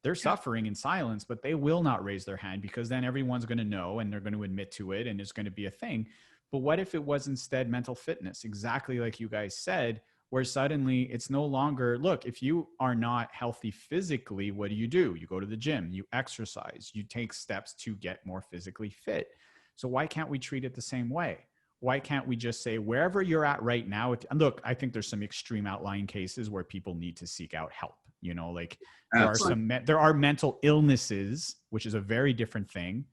They're suffering in silence, but they will not raise their hand because then everyone's going to know and they're going to admit to it and it's going to be a thing. But what if it was instead mental fitness, exactly like you guys said, where suddenly it's no longer, look, if you are not healthy physically, what do? You go to the gym, you exercise, you take steps to get more physically fit. So why can't we treat it the same way? Why can't we just say wherever you're at right now? And look, I think there's some extreme outlying cases where people need to seek out help. Like Absolutely. there are mental illnesses, which is a very different thing,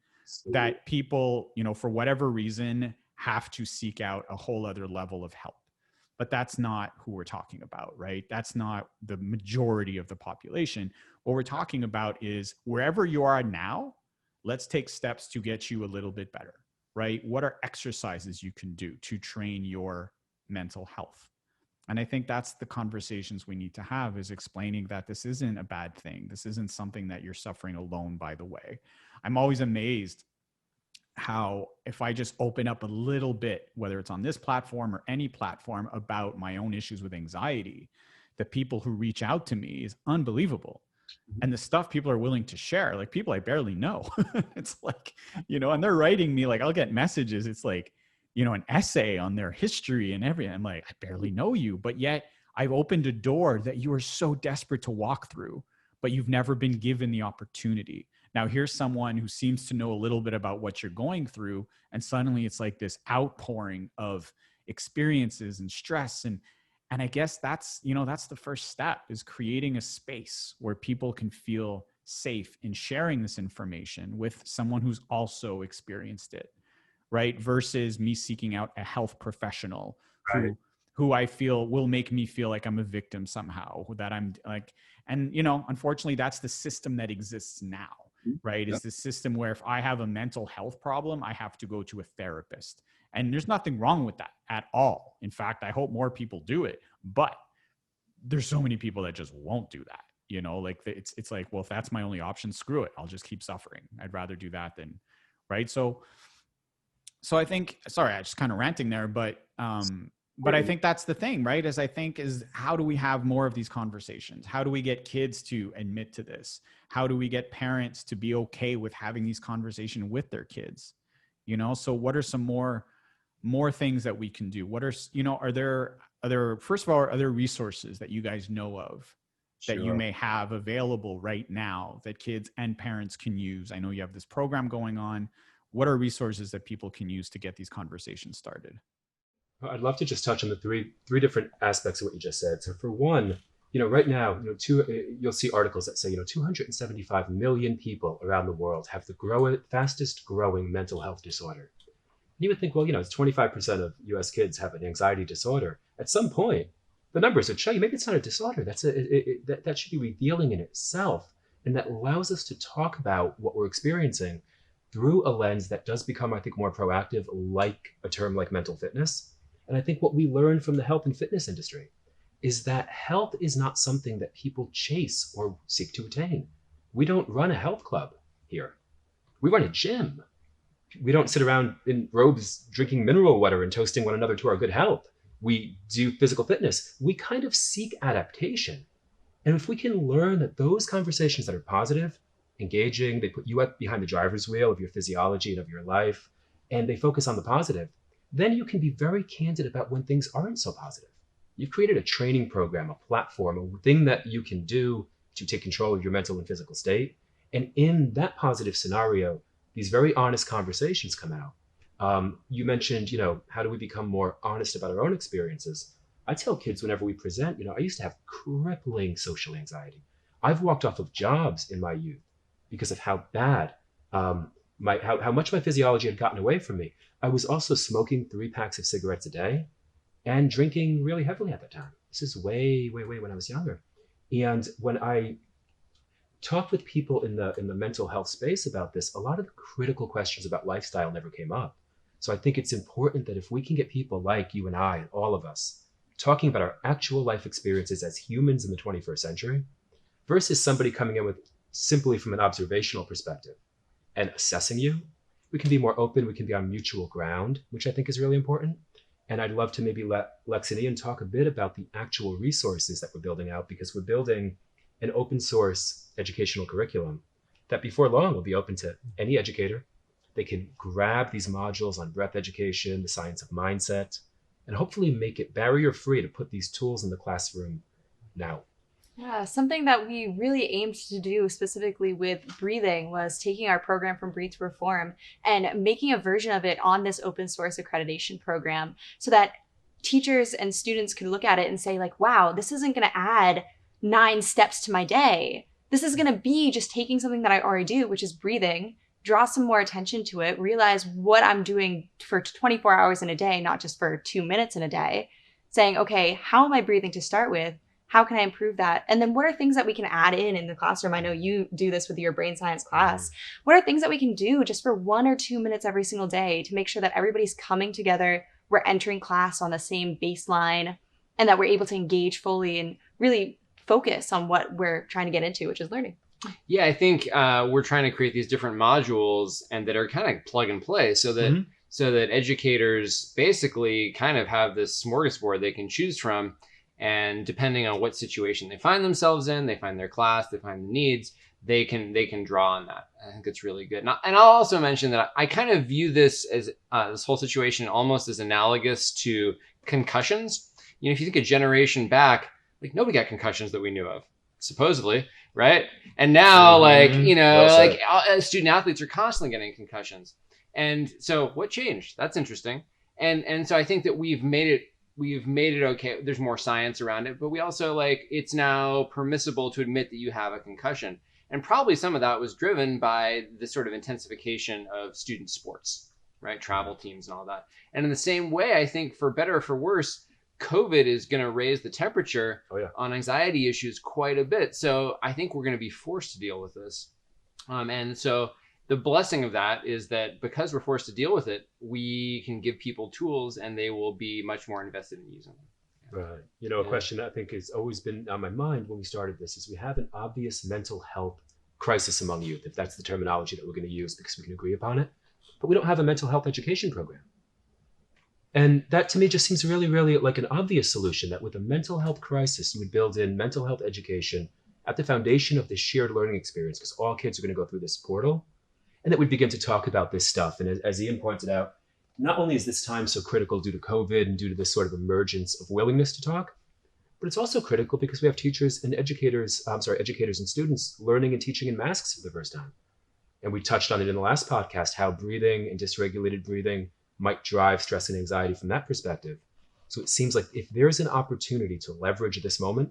that people, for whatever reason, have to seek out a whole other level of help. But that's not who we're talking about, right? That's not the majority of the population. What we're talking about is wherever you are now, let's take steps to get you a little bit better, right? What are exercises you can do to train your mental health? And I think that's the conversations we need to have, is explaining that this isn't a bad thing. This isn't something that you're suffering alone, by the way. I'm always amazed how if I just open up a little bit, whether it's on this platform or any platform, about my own issues with anxiety, the people who reach out to me is unbelievable. And the stuff people are willing to share, like people I barely know. It's like, and they're writing me, like I'll get messages. It's like, an essay on their history and everything. I'm like, I barely know you, but yet I've opened a door that you are so desperate to walk through, but you've never been given the opportunity. Now here's someone who seems to know a little bit about what you're going through. And suddenly it's like this outpouring of experiences and stress. And I guess that's the first step, is creating a space where people can feel safe in sharing this information with someone who's also experienced it, right? Versus me seeking out a health professional Right. who I feel will make me feel like I'm a victim somehow, that I'm like, and unfortunately that's the system that exists now, right? Yep. Is the system where if I have a mental health problem, I have to go to a therapist. And there's nothing wrong with that at all. In fact, I hope more people do it, but there's so many people that just won't do that. Like it's like, well, if that's my only option, screw it. I'll just keep suffering. I'd rather do that than, right? So I think, sorry, I just kind of ranting there, but I think that's the thing, right? Is how do we have more of these conversations? How do we get kids to admit to this? How do we get parents to be okay with having these conversations with their kids? So what are some more things that we can do? What are, are there, first of all, are there resources that you guys know of that you Sure. may have available right now that kids and parents can use? I know you have this program going on. What are resources that people can use to get these conversations started? I'd love to just touch on the three different aspects of what you just said. So for one, right now, you'll see articles that say, 275 million people around the world have the fastest growing mental health disorder. You would think, well, it's 25% of US kids have an anxiety disorder. At some point, the numbers would show you maybe it's not a disorder. That should be revealing in itself. And that allows us to talk about what we're experiencing through a lens that does become, I think, more proactive, like a term like mental fitness. And I think what we learn from the health and fitness industry is that health is not something that people chase or seek to attain. We don't run a health club here. We run a gym. We don't sit around in robes drinking mineral water and toasting one another to our good health. We do physical fitness. We kind of seek adaptation. And if we can learn that those conversations that are positive, engaging, they put you up behind the driver's wheel of your physiology and of your life, and they focus on the positive, then you can be very candid about when things aren't so positive. You've created a training program, a platform, a thing that you can do to take control of your mental and physical state. And in that positive scenario, these very honest conversations come out. You mentioned, how do we become more honest about our own experiences? I tell kids whenever we present, I used to have crippling social anxiety. I've walked off of jobs in my youth because of how bad, how much my physiology had gotten away from me. I was also smoking 3 packs of cigarettes a day and drinking really heavily at that time. This is way, way, way when I was younger. And when I talked with people in the mental health space about this, a lot of the critical questions about lifestyle never came up. So I think it's important that if we can get people like you and I, and all of us, talking about our actual life experiences as humans in the 21st century versus somebody coming in with simply from an observational perspective and assessing you, we can be more open, we can be on mutual ground, which I think is really important. And I'd love to maybe let Lex and Ian talk a bit about the actual resources that we're building out, because we're building an open source educational curriculum that before long will be open to any educator. They can grab these modules on breath education, the science of mindset, and hopefully make it barrier free to put these tools in the classroom now. Yeah, something that we really aimed to do specifically with breathing was taking our program from Breathe to Perform and making a version of it on this open source accreditation program so that teachers and students could look at it and say like, wow, this isn't going to add 9 steps to my day. This is going to be just taking something that I already do, which is breathing, draw some more attention to it, realize what I'm doing for 24 hours in a day, not just for 2 minutes in a day, saying, okay, how am I breathing to start with? How can I improve that? And then what are things that we can add in the classroom? I know you do this with your brain science class. What are things that we can do just for 1 or 2 minutes every single day to make sure that everybody's coming together, we're entering class on the same baseline, and that we're able to engage fully and really focus on what we're trying to get into, which is learning. Yeah, I think we're trying to create these different modules and that are kind of plug and play so that educators basically kind of have this smorgasbord they can choose from. And depending on what situation they find themselves in, they find their class, they find the needs, they can draw on that. I think it's really good. And I'll also mention that I kind of view this as this whole situation almost as analogous to concussions. If you think a generation back, like nobody got concussions that we knew of, supposedly, right? And now, student athletes are constantly getting concussions. And so what changed? That's interesting. And so I think that we've made it okay. There's more science around it, but we also it's now permissible to admit that you have a concussion. And probably some of that was driven by the sort of intensification of student sports, right? Travel teams and all that. And in the same way, I think for better or for worse, COVID is going to raise the temperature on anxiety issues quite a bit. So I think we're going to be forced to deal with this. And so the blessing of that is that because we're forced to deal with it, we can give people tools and they will be much more invested in using them. Right. A question that I think has always been on my mind when we started this is we have an obvious mental health crisis among youth, if that's the terminology that we're going to use because we can agree upon it. But we don't have a mental health education program. And that to me just seems really, really like an obvious solution, that with a mental health crisis, you would build in mental health education at the foundation of this shared learning experience, because all kids are going to go through this portal, and that we begin to talk about this stuff. And as Ian pointed out, not only is this time so critical due to COVID and due to this sort of emergence of willingness to talk, but it's also critical because we have teachers and educators and students learning and teaching in masks for the first time. And we touched on it in the last podcast, how breathing and dysregulated breathing might drive stress and anxiety from that perspective. So it seems like if there's an opportunity to leverage this moment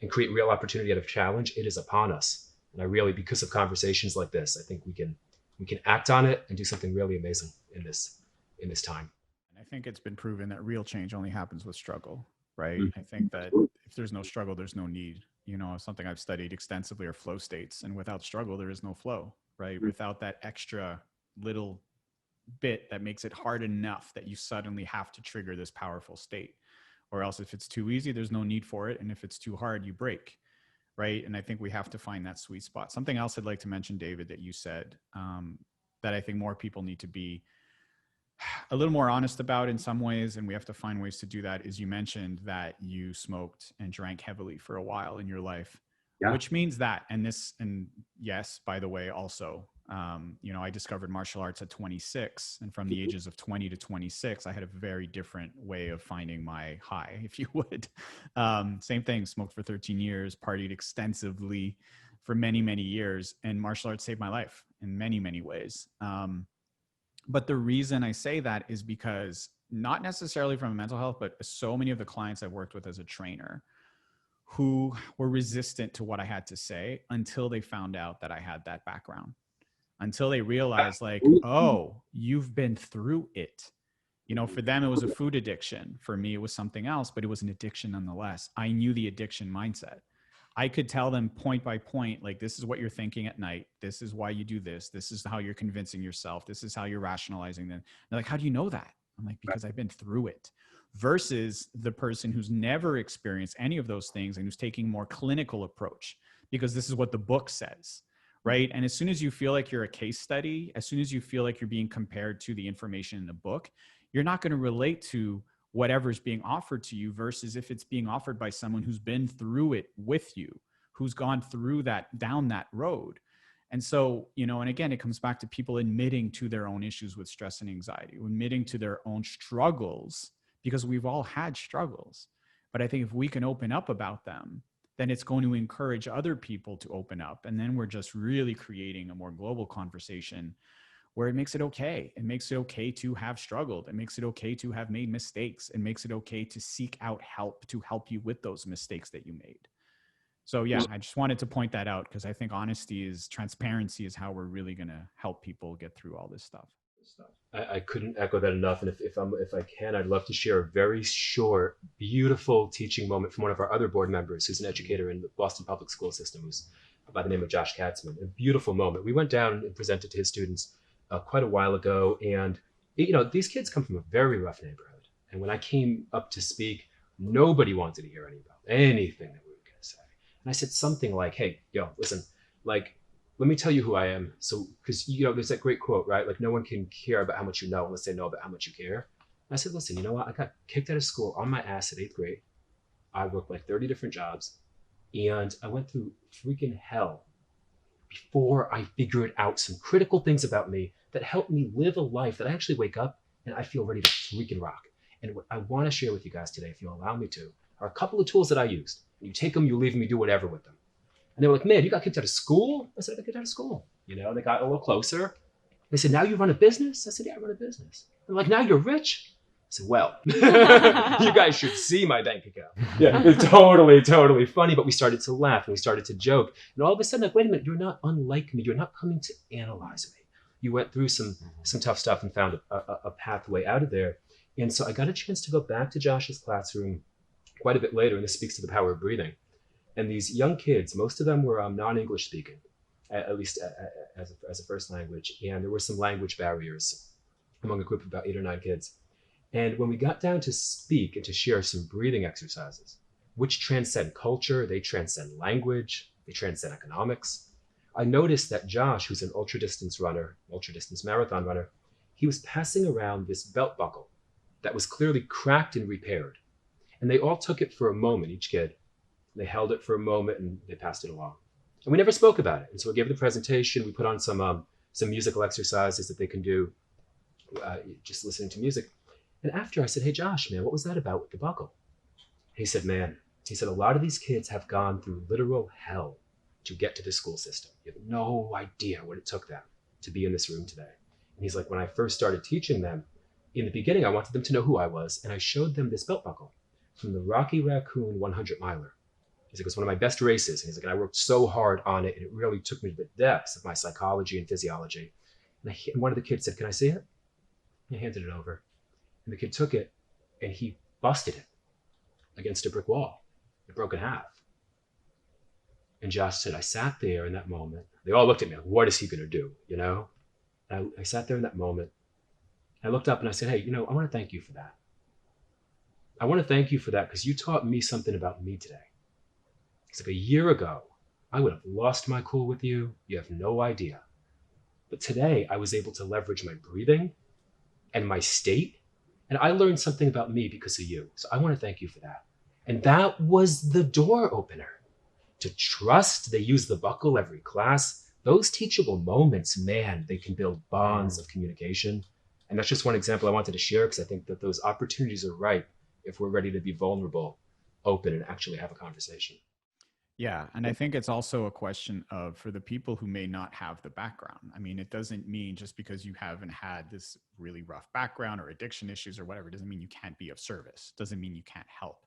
and create real opportunity out of challenge, it is upon us. And I really, because of conversations like this, I think we can act on it and do something really amazing in this time. I think it's been proven that real change only happens with struggle, right? Mm-hmm. I think that if there's no struggle, there's no need. Something I've studied extensively are flow states, and without struggle, there is no flow, right? Mm-hmm. Without that extra little bit that makes it hard enough that you suddenly have to trigger this powerful state, or else if it's too easy, there's no need for it. And if it's too hard, you break, right? And I think we have to find that sweet spot. Something else I'd like to mention, David, that you said, that I think more people need to be a little more honest about in some ways, and we have to find ways to do that, is you mentioned that you smoked and drank heavily for a while in your life, which means that, and yes, by the way, also, I discovered martial arts at 26, and from the ages of 20 to 26, I had a very different way of finding my high, if you would. Same thing, smoked for 13 years, partied extensively for many, many years, and martial arts saved my life in many, many ways. But the reason I say that is because, not necessarily from a mental health, but so many of the clients I've worked with as a trainer who were resistant to what I had to say until they found out that I had that background, until they realized like, oh, you've been through it. For them, it was a food addiction. For me, it was something else, but it was an addiction nonetheless. I knew the addiction mindset. I could tell them point by point, like, this is what you're thinking at night. This is why you do this. This is how you're convincing yourself. This is how you're rationalizing them. They're like, how do you know that? I'm like, because I've been through it. Versus the person who's never experienced any of those things and who's taking a more clinical approach, because this is what the book says, right? And as soon as you feel like you're a case study, as soon as you feel like you're being compared to the information in the book, you're not going to relate to whatever's being offered to you, versus if it's being offered by someone who's been through it with you, who's gone through that, down that road. And so, and again, it comes back to people admitting to their own issues with stress and anxiety, admitting to their own struggles, because we've all had struggles. But I think if we can open up about them, then it's going to encourage other people to open up. And then we're just really creating a more global conversation where it makes it okay. It makes it okay to have struggled. It makes it okay to have made mistakes. It makes it okay to seek out help to help you with those mistakes that you made. So yeah, I just wanted to point that out, because I think transparency is how we're really going to help people get through all this stuff. I couldn't echo that enough. And if I can, I'd love to share a very short, beautiful teaching moment from one of our other board members, who's an educator in the Boston public school system, who's by the name of Josh Katzman. A beautiful moment. We went down and presented to his students quite a while ago. And, these kids come from a very rough neighborhood. And when I came up to speak, nobody wanted to hear anything that we were going to say. And I said something like, hey, listen, like, let me tell you who I am. So, because, there's that great quote, right? Like, no one can care about how much you know unless they know about how much you care. And I said, listen, you know what? I got kicked out of school on my ass at 8th grade. I worked like 30 different jobs, and I went through freaking hell before I figured out some critical things about me that helped me live a life that I actually wake up and I feel ready to freaking rock. And what I want to share with you guys today, if you'll allow me to, are a couple of tools that I used. You take them, you leave them, you do whatever with them. And they were like, man, you got kicked out of school? I said, I got kicked out of school. They got a little closer. They said, now you run a business? I said, yeah, I run a business. They're like, now you're rich? I said, well, you guys should see my bank account. Yeah, it's totally funny. But we started to laugh and we started to joke. And all of a sudden, like, wait a minute, you're not unlike me. You're not coming to analyze me. You went through some tough stuff and found a pathway out of there. And so I got a chance to go back to Josh's classroom quite a bit later. And this speaks to the power of breathing. And these young kids, most of them were non-English speaking, at least as a first language. And there were some language barriers among a group of about 8 or 9 kids. And when we got down to speak and to share some breathing exercises, which transcend culture, they transcend language, they transcend economics, I noticed that Josh, who's an ultra-distance marathon runner, he was passing around this belt buckle that was clearly cracked and repaired. And they all took it for a moment, each kid. They held it for a moment and they passed it along. And we never spoke about it. And so we gave the presentation. We put on some musical exercises that they can do, just listening to music. And after, I said, hey, Josh, man, what was that about with the buckle? He said, a lot of these kids have gone through literal hell to get to the school system. You have no idea what it took them to be in this room today. And he's like, when I first started teaching them, in the beginning, I wanted them to know who I was. And I showed them this belt buckle from the Rocky Raccoon 100 miler. He's like, it was one of my best races. And he's like, and I worked so hard on it. And it really took me to the depths of my psychology and physiology. And one of the kids said, can I see it? And I handed it over. And the kid took it and he busted it against a brick wall. It broke in half. And Josh said, I sat there in that moment. They all looked at me like, what is he going to do? And I sat there in that moment. I looked up and I said, hey, I want to thank you for that. I want to thank you for that because you taught me something about me today. It's like a year ago, I would have lost my cool with you. You have no idea. But today I was able to leverage my breathing and my state. And I learned something about me because of you. So I want to thank you for that. And that was the door opener to trust. They use the buckle every class. Those teachable moments, man, they can build bonds of communication. And that's just one example I wanted to share because I think that those opportunities are ripe if we're ready to be vulnerable, open, and actually have a conversation. Yeah. And I think it's also a question of, for the people who may not have the background. I mean, it doesn't mean just because you haven't had this really rough background or addiction issues or whatever, it doesn't mean you can't be of service. It doesn't mean you can't help.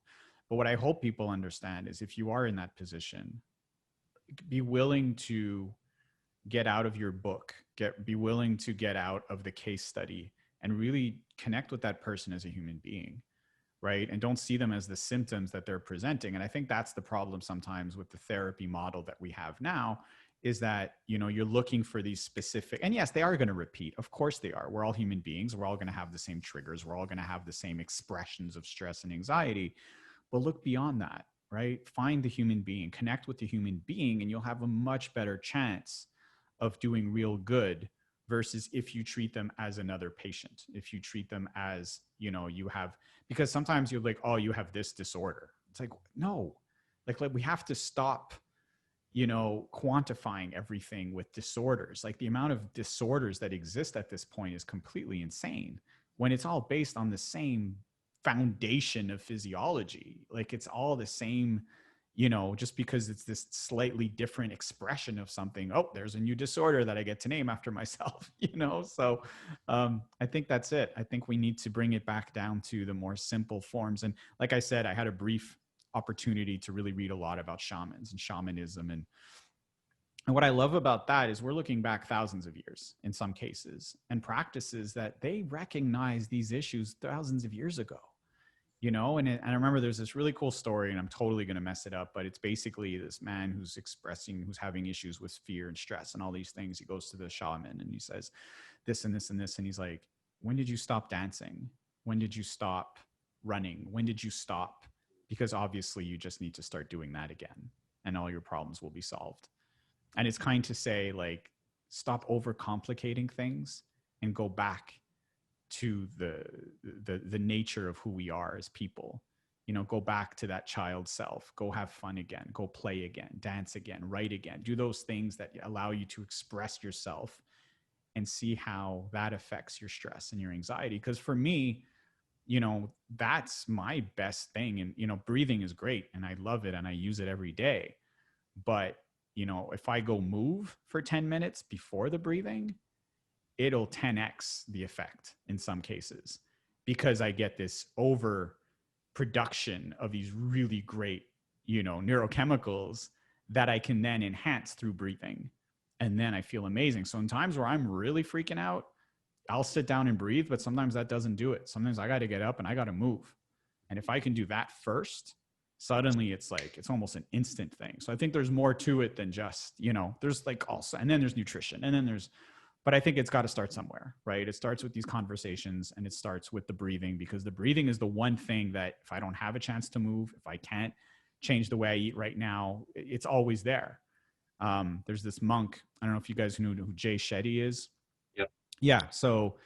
But what I hope people understand is if you are in that position, be willing to get out of your book, be willing to get out of the case study and really connect with that person as a human being. Right. And don't see them as the symptoms that they're presenting. And I think that's the problem sometimes with the therapy model that we have now is that, you're looking for these specific, and yes, they are going to repeat. Of course they are. We're all human beings. We're all going to have the same triggers. We're all going to have the same expressions of stress and anxiety. But look beyond that, right? Find the human being, connect with the human being, and you'll have a much better chance of doing real good versus if you treat them as another patient, if you treat them as, you have, because sometimes you're like, oh, you have this disorder. It's like, no, like we have to stop, quantifying everything with disorders. Like the amount of disorders that exist at this point is completely insane when it's all based on the same foundation of physiology. Like it's all the same, just because it's this slightly different expression of something. Oh, there's a new disorder that I get to name after myself, So I think that's it. I think we need to bring it back down to the more simple forms. And like I said, I had a brief opportunity to really read a lot about shamans and shamanism. And what I love about that is we're looking back thousands of years in some cases and practices that they recognize these issues thousands of years ago. And I remember there's this really cool story, and I'm totally going to mess it up, but it's basically this man who's having issues with fear and stress and all these things. He goes to the shaman and he says this and this and this. And he's like, when did you stop dancing? When did you stop running? When did you stop? Because obviously you just need to start doing that again and all your problems will be solved. And it's kind to say, like, stop overcomplicating things and go back to the nature of who we are as people. Go back to that child self, go have fun again, go play again, dance again, write again, do those things that allow you to express yourself and see how that affects your stress and your anxiety. Because for me, that's my best thing. And, breathing is great and I love it and I use it every day. But, if I go move for 10 minutes before the breathing, it'll 10x the effect in some cases because I get this over production of these really great, neurochemicals that I can then enhance through breathing. And then I feel amazing. So in times where I'm really freaking out, I'll sit down and breathe, but sometimes that doesn't do it. Sometimes I got to get up and I got to move. And if I can do that first, suddenly it's almost an instant thing. So I think there's more to it than just, there's also, and then there's nutrition and then but I think it's got to start somewhere, right? It starts with these conversations and it starts with the breathing, because the breathing is the one thing that if I don't have a chance to move, if I can't change the way I eat right now, it's always there. There's this monk. I don't know if you guys know who Jay Shetty is. Yep. Yeah. So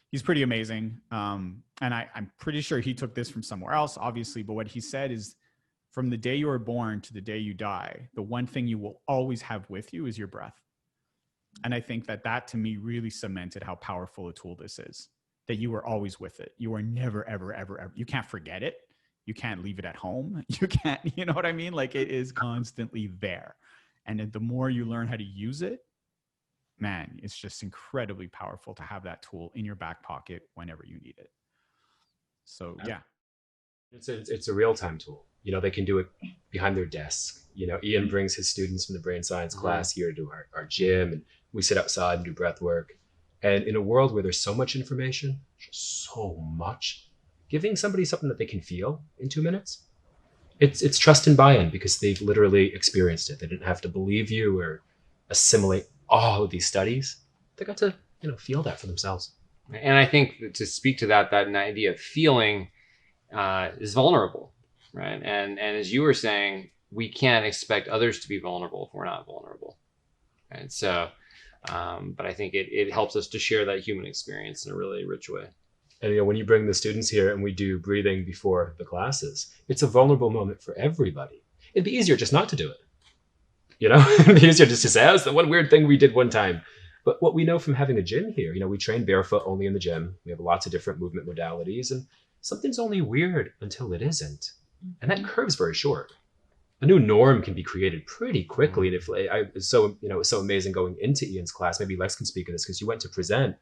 he's pretty amazing. And I'm pretty sure he took this from somewhere else, obviously. But what he said is, from the day you are born to the day you die, the one thing you will always have with you is your breath. And I think that to me really cemented how powerful a tool this is, that you are always with it. You are never, ever, ever, ever. You can't forget it. You can't leave it at home. You can't, you know what I mean? Like, it is constantly there. And the more you learn how to use it, man, it's just incredibly powerful to have that tool in your back pocket whenever you need it. So, yeah. It's a real-time tool. They can do it behind their desk. Ian brings his students from the brain science class here to our gym, and we sit outside and do breath work. And in a world where there's so much information, so much, giving somebody something that they can feel in 2 minutes, it's trust and buy-in because they've literally experienced it. They didn't have to believe you or assimilate all of these studies. They got to, feel that for themselves. And I think to speak to that idea of feeling is vulnerable, right? And as you were saying, we can't expect others to be vulnerable if we're not vulnerable, right? So But I think it helps us to share that human experience in a really rich way. And when you bring the students here and we do breathing before the classes, it's a vulnerable moment for everybody. It'd be easier just not to do it. It'd be easier just to say, oh, it's the one weird thing we did one time. But what we know from having a gym here, we train barefoot only in the gym. We have lots of different movement modalities, and something's only weird until it isn't. And that curve's very short. A new norm can be created pretty quickly. And it's so amazing going into Ian's class. Maybe Lex can speak of this because you went to present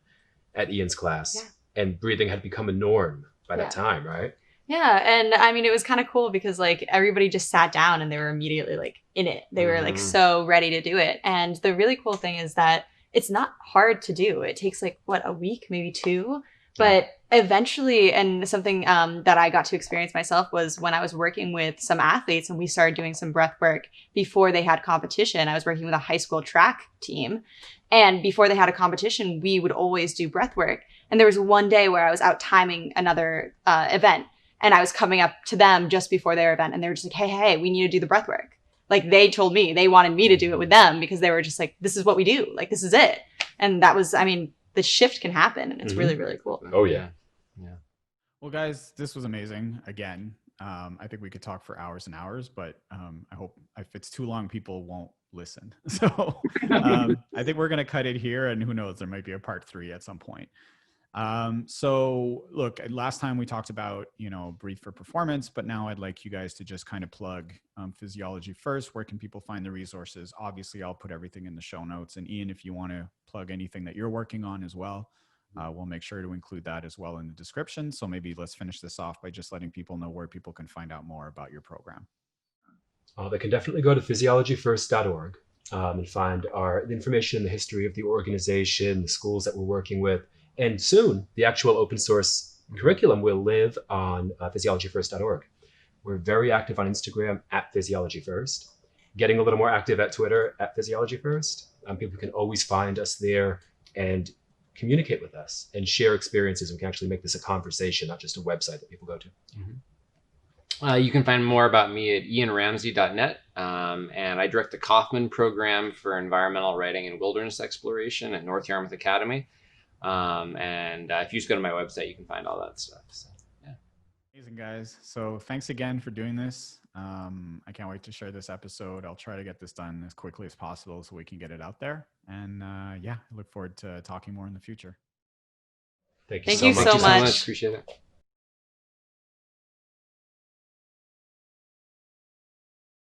at Ian's class. Yeah. And breathing had become a norm by that time, right? Yeah. And I mean, it was kind of cool because like everybody just sat down and they were immediately like in it. They were like so ready to do it. And the really cool thing is that it's not hard to do. It takes like a week, maybe 2. But eventually, and something that I got to experience myself was when I was working with some athletes and we started doing some breath work before they had competition. I was working with a high school track team. And before they had a competition, we would always do breath work. And there was one day where I was out timing another event and I was coming up to them just before their event. And they were just like, hey, we need to do the breath work. Like they told me they wanted me to do it with them because they were just like, this is what we do. Like, this is it. And that was, the shift can happen and it's really, really cool. Oh, yeah. Yeah. Well, guys, this was amazing. Again, I think we could talk for hours and hours, but I hope if it's too long, people won't listen. So I think we're going to cut it here, and who knows, there might be a part 3 at some point. So look, last time we talked about, Breathe for Performance, but now I'd like you guys to just kind of plug Physiology First. Where can people find the resources? Obviously, I'll put everything in the show notes. And Ian, if you want to plug anything that you're working on as well, we'll make sure to include that as well in the description. So maybe let's finish this off by just letting people know where people can find out more about your program. They can definitely go to physiologyfirst.org and find the information and the history of the organization, the schools that we're working with. And soon, the actual open source curriculum will live on physiologyfirst.org. We're very active on Instagram at Physiology First, getting a little more active at Twitter at Physiology First. People can always find us there and communicate with us and share experiences. We can actually make this a conversation, not just a website that people go to. You can find more about me at ianramsey.net, and I direct the Kaufman program for environmental writing and wilderness exploration at North Yarmouth Academy. And if you just go to my website, you can find all that stuff. So, yeah. Amazing, guys. So thanks again for doing this. I can't wait to share this episode. I'll try to get this done as quickly as possible so we can get it out there. And I look forward to talking more in the future. Thank you so much. Appreciate it.